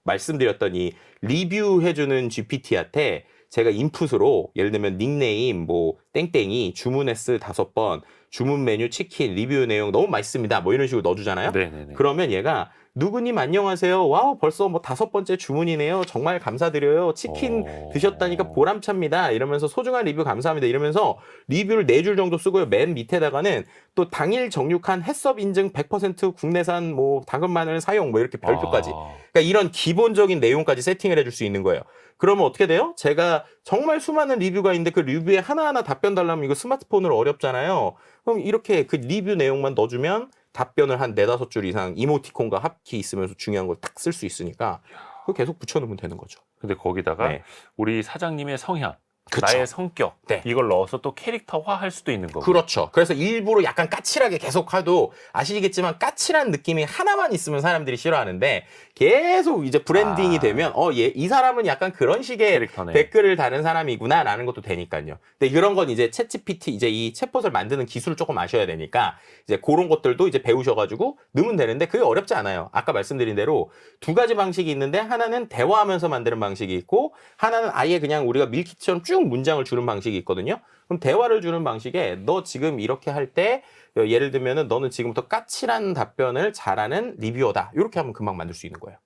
말씀드렸던 이 리뷰해주는 GPT한테 제가 인풋으로 예를 들면 닉네임 땡땡이 주문했을 5번 주문 메뉴 치킨 리뷰 내용 너무 맛있습니다 이런 식으로 넣어주잖아요. 네네네. 그러면 얘가 누구님 안녕하세요. 와우 벌써 5번째 주문이네요. 정말 감사드려요. 치킨 드셨다니까 보람찹니다. 이러면서 소중한 리뷰 감사합니다. 이러면서 리뷰를 4줄 정도 쓰고요. 맨 밑에다가는 또 당일 정육한 햇섭 인증 100% 국내산 다금 마늘 사용 이렇게 별표까지. 그러니까 이런 기본적인 내용까지 세팅을 해줄 수 있는 거예요. 그러면 어떻게 돼요? 제가 정말 수많은 리뷰가 있는데 그 리뷰에 하나하나 답변 달라면 이거 스마트폰으로 어렵잖아요. 그럼 이렇게 그 리뷰 내용만 넣어주면 답변을 한 4-5줄 이상 이모티콘과 합키 있으면서 중요한 걸 딱 쓸 수 있으니까 그거 계속 붙여놓으면 되는 거죠. 근데 거기다가 네. 우리 사장님의 성향, 그쵸. 나의 성격 네. 이걸 넣어서 또 캐릭터화 할 수도 있는 거고. 그렇죠. 그래서 일부러 약간 까칠하게 계속 하도 아시겠지만 까칠한 느낌이 하나만 있으면 사람들이 싫어하는데 계속 이제 브랜딩이 되면 이 사람은 약간 그런 식의 캐릭터네. 댓글을 다는 사람이구나라는 것도 되니까요. 근데 이런 건 이제 챗GPT 이제 이 챗봇을 만드는 기술을 조금 아셔야 되니까 이제 그런 것들도 이제 배우셔가지고 넣으면 되는데 그게 어렵지 않아요. 아까 말씀드린 대로 2가지 방식이 있는데 하나는 대화하면서 만드는 방식이 있고 하나는 아예 그냥 우리가 밀키트처럼 쭉 문장을 주는 방식이 있거든요. 그럼 대화를 주는 방식에 너 지금 이렇게 할 때 예를 들면은 너는 지금부터 까칠한 답변을 잘하는 리뷰어다. 이렇게 하면 금방 만들 수 있는 거예요.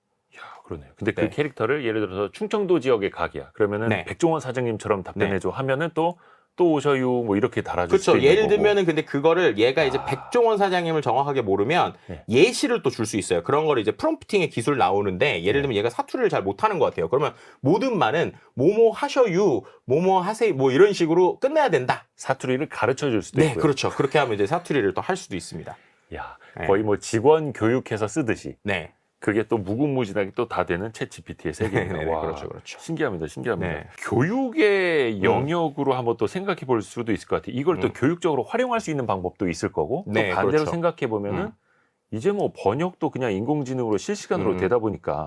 그러네요. 근데 그 네. 캐릭터를 예를 들어서 충청도 지역의 가게야. 그러면은 네. 백종원 사장님처럼 답변해줘 하면은 또 오셔요 이렇게 달아줄 수도 그렇죠. 있는 예를 거고. 들면은 근데 그거를 얘가 이제 백종원 사장님을 정확하게 모르면 네. 예시를 또 줄 수 있어요. 그런 거를 이제 프롬프팅의 기술 나오는데 예를 들면 얘가 사투리를 잘 못하는 것 같아요. 그러면 모든 말은 뭐뭐 하셔요, 뭐뭐 하세요, 이런 식으로 끝내야 된다. 사투리를 가르쳐 줄 수도 네, 있고요. 그렇죠. 그렇게 하면 이제 사투리를 또 할 수도 있습니다. 야, 네. 거의 직원 교육해서 쓰듯이 네. 그게 또 무궁무진하게 또 다 되는 챗 GPT의 세계입니다. 네, 와, 그렇죠. 신기합니다. 네. 교육의 영역으로 한번 또 생각해 볼 수도 있을 것 같아요. 이걸 또 교육적으로 활용할 수 있는 방법도 있을 거고 네, 또 반대로 그렇죠. 생각해 보면은 이제 번역도 그냥 인공지능으로 실시간으로 되다 보니까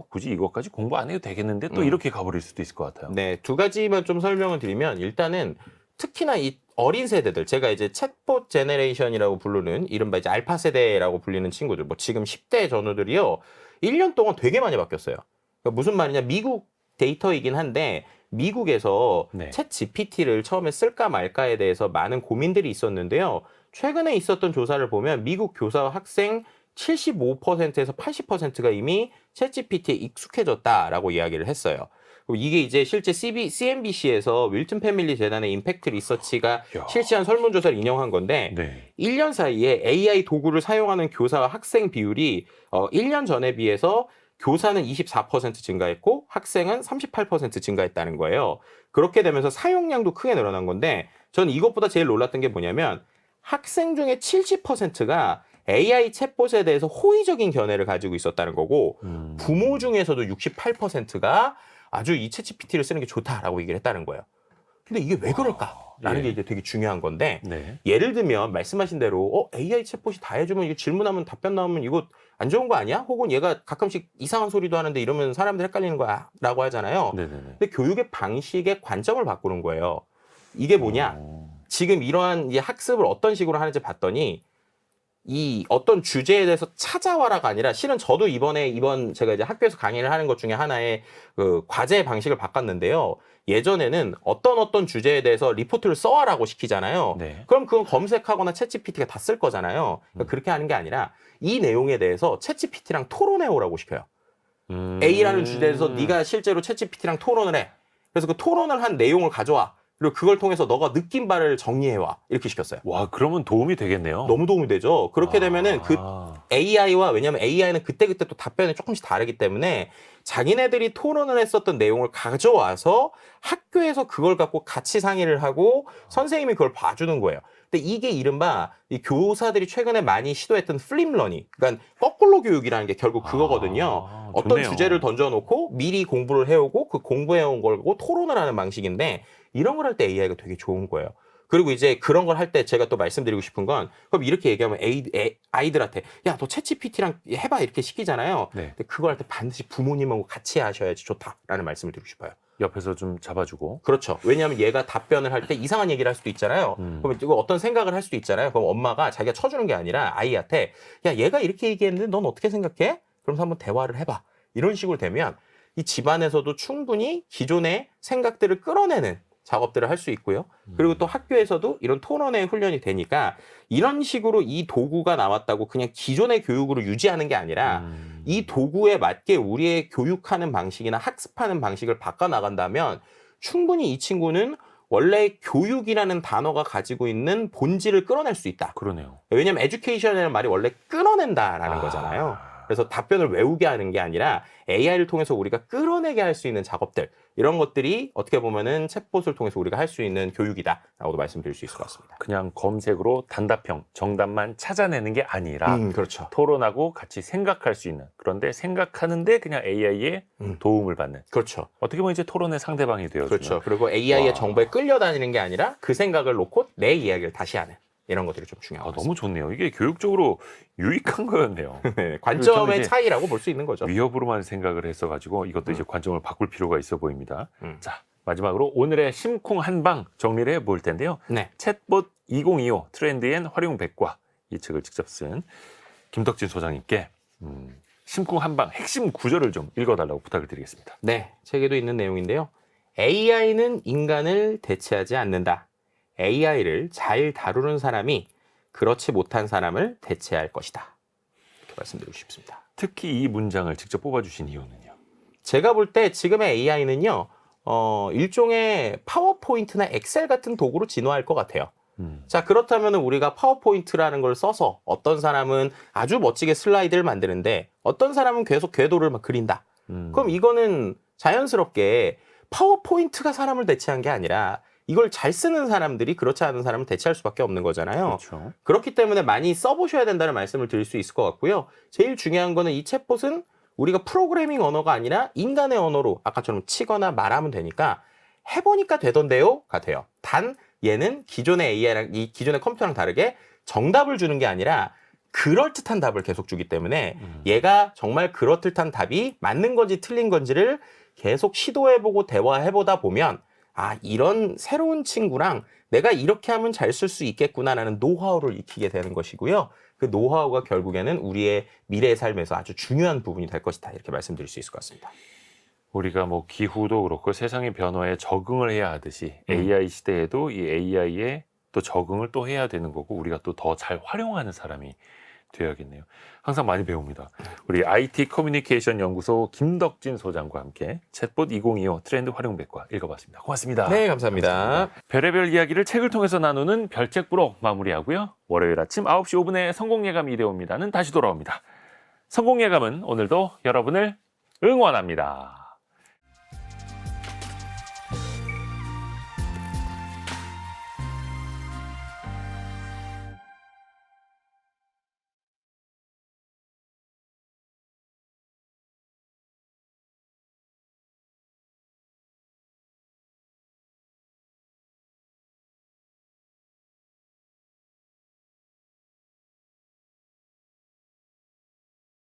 굳이 이것까지 공부 안 해도 되겠는데 또 이렇게 가버릴 수도 있을 것 같아요. 네, 2가지만 좀 설명을 드리면 일단은 특히나 이 어린 세대들, 제가 이제 챗봇 제너레이션이라고 부르는 이른바 이제 알파 세대라고 불리는 친구들, 지금 10대 전우들이요, 1년 동안 되게 많이 바뀌었어요. 그러니까 무슨 말이냐, 미국 데이터이긴 한데 미국에서 네. 챗 GPT를 처음에 쓸까 말까에 대해서 많은 고민들이 있었는데요. 최근에 있었던 조사를 보면 미국 교사와 학생 75%에서 80%가 이미 챗 GPT에 익숙해졌다라고 이야기를 했어요. 그리고 이게 이제 실제 CNBC에서 윌튼 패밀리 재단의 임팩트 리서치가 실시한 설문조사를 인용한 건데 네. 1년 사이에 AI 도구를 사용하는 교사와 학생 비율이 1년 전에 비해서 교사는 24% 증가했고 학생은 38% 증가했다는 거예요. 그렇게 되면서 사용량도 크게 늘어난 건데 저는 이것보다 제일 놀랐던 게 뭐냐면 학생 중에 70%가 AI 챗봇에 대해서 호의적인 견해를 가지고 있었다는 거고 부모 중에서도 68%가 아주 이 챗GPT를 쓰는 게 좋다라고 얘기를 했다는 거예요. 근데 이게 왜 그럴까라는 게 이제 되게 중요한 건데 네. 예를 들면 말씀하신 대로 AI 챗봇이 다 해주면 이거 질문하면 답변 나오면 이거 안 좋은 거 아니야? 혹은 얘가 가끔씩 이상한 소리도 하는데 이러면 사람들 헷갈리는 거야 라고 하잖아요. 네네네. 근데 교육의 방식의 관점을 바꾸는 거예요. 이게 뭐냐? 지금 이러한 이 학습을 어떤 식으로 하는지 봤더니 이 어떤 주제에 대해서 찾아와라가 아니라 실은 저도 이번 제가 이제 학교에서 강의를 하는 것 중에 하나의 그 과제 방식을 바꿨는데요. 예전에는 어떤 주제에 대해서 리포트를 써와라고 시키잖아요. 네. 그럼 그건 검색하거나 챗GPT가 다 쓸 거잖아요. 그러니까 그렇게 하는 게 아니라 이 내용에 대해서 챗GPT랑 토론해오라고 시켜요. A라는 주제에서 네가 실제로 챗GPT랑 토론을 해. 그래서 그 토론을 한 내용을 가져와. 그리고 그걸 통해서 너가 느낀 바를 정리해와. 이렇게 시켰어요. 와, 그러면 도움이 되겠네요. 너무 도움이 되죠. 그렇게 되면은 그 AI와 왜냐면 AI는 그때그때 또 답변이 조금씩 다르기 때문에 자기네들이 토론을 했었던 내용을 가져와서 학교에서 그걸 갖고 같이 상의를 하고 선생님이 그걸 봐주는 거예요. 근데 이게 이른바 이 교사들이 최근에 많이 시도했던 플립 러닝, 그러니까 거꾸로 교육이라는 게 결국 그거거든요. 어떤 좋네요. 주제를 던져놓고 미리 공부를 해오고 그 공부해온 걸 갖고 토론을 하는 방식인데 이런 걸 할 때 AI가 되게 좋은 거예요. 그리고 이제 그런 걸 할 때 제가 또 말씀드리고 싶은 건 그럼 이렇게 얘기하면 아이들한테 야, 너 챗GPT랑 해봐 이렇게 시키잖아요. 네. 근데 그거 할 때 반드시 부모님하고 같이 하셔야지 좋다라는 말씀을 드리고 싶어요. 옆에서 좀 잡아주고. 그렇죠. 왜냐하면 얘가 답변을 할 때 이상한 얘기를 할 수도 있잖아요. 그러면 이거 어떤 생각을 할 수도 있잖아요. 그럼 엄마가 자기가 쳐주는 게 아니라 아이한테 야, 얘가 이렇게 얘기했는데 넌 어떻게 생각해? 그러면서 한번 대화를 해봐. 이런 식으로 되면 이 집안에서도 충분히 기존의 생각들을 끌어내는 작업들을 할 수 있고요. 그리고 또 학교에서도 이런 토론의 훈련이 되니까 이런 식으로 이 도구가 나왔다고 그냥 기존의 교육으로 유지하는 게 아니라 이 도구에 맞게 우리의 교육하는 방식이나 학습하는 방식을 바꿔나간다면 충분히 이 친구는 원래 교육이라는 단어가 가지고 있는 본질을 끌어낼 수 있다. 그러네요. 왜냐하면 에듀케이션이라는 말이 원래 끌어낸다라는 거잖아요. 그래서 답변을 외우게 하는 게 아니라 AI를 통해서 우리가 끌어내게 할 수 있는 작업들, 이런 것들이 어떻게 보면은 챗봇을 통해서 우리가 할 수 있는 교육이다라고도 말씀드릴 수 있을 것 같습니다. 그냥 검색으로 단답형, 정답만 찾아내는 게 아니라 그렇죠. 토론하고 같이 생각할 수 있는, 그런데 생각하는데 그냥 AI의 도움을 받는. 그렇죠. 어떻게 보면 이제 토론의 상대방이 되어주는. 그렇죠. 그리고 AI의 와. 정보에 끌려다니는 게 아니라 그 생각을 놓고 내 이야기를 다시 하는 이런 것들이 좀 중요한 것 너무 같습니다. 좋네요. 이게 교육적으로 유익한 거였네요. 네, 관점의 이제 차이라고 볼 수 있는 거죠. 위협으로만 생각을 했어가지고 이것도 이제 관점을 바꿀 필요가 있어 보입니다. 음. 자, 마지막으로 오늘의 심쿵 한방 정리를 해볼 텐데요. 네. 챗봇 2025 트렌드 앤 활용 백과, 이 책을 직접 쓴 김덕진 소장님께 심쿵 한방 핵심 구절을 좀 읽어달라고 부탁을 드리겠습니다. 네, 책에도 있는 내용인데요. AI는 인간을 대체하지 않는다. AI를 잘 다루는 사람이 그렇지 못한 사람을 대체할 것이다. 이렇게 말씀드리고 싶습니다. 특히 이 문장을 직접 뽑아주신 이유는요? 제가 볼 때 지금의 AI는요, 일종의 파워포인트나 엑셀 같은 도구로 진화할 것 같아요. 자, 그렇다면 우리가 파워포인트라는 걸 써서 어떤 사람은 아주 멋지게 슬라이드를 만드는데 어떤 사람은 계속 궤도를 막 그린다. 그럼 이거는 자연스럽게 파워포인트가 사람을 대체한 게 아니라 이걸 잘 쓰는 사람들이 그렇지 않은 사람을 대체할 수밖에 없는 거잖아요. 그렇죠. 그렇기 때문에 많이 써보셔야 된다는 말씀을 드릴 수 있을 것 같고요. 제일 중요한 거는 이 챗봇은 우리가 프로그래밍 언어가 아니라 인간의 언어로 아까처럼 치거나 말하면 되니까 해보니까 되던데요가 돼요. 단 얘는 기존의 AI랑 이 기존의 컴퓨터랑 다르게 정답을 주는 게 아니라 그럴듯한 답을 계속 주기 때문에 얘가 정말 그럴듯한 답이 맞는 건지 틀린 건지를 계속 시도해보고 대화해보다 보면 아, 이런 새로운 친구랑 내가 이렇게 하면 잘 쓸 수 있겠구나라는 노하우를 익히게 되는 것이고요. 그 노하우가 결국에는 우리의 미래의 삶에서 아주 중요한 부분이 될 것이다. 이렇게 말씀드릴 수 있을 것 같습니다. 우리가 뭐 기후도 그렇고 세상의 변화에 적응을 해야 하듯이 AI 시대에도 이 AI에 또 적응을 또 해야 되는 거고 우리가 또 더 잘 활용하는 사람이 되어야겠네요. 항상 많이 배웁니다. 우리 IT 커뮤니케이션 연구소 김덕진 소장과 함께 챗봇 2025 트렌드 활용백과 읽어봤습니다. 고맙습니다. 네, 감사합니다. 별의별 이야기를 책을 통해서 나누는 별책부로 마무리하고요. 월요일 아침 9시 5분에 성공예감 이데오입니다는 다시 돌아옵니다. 성공예감은 오늘도 여러분을 응원합니다.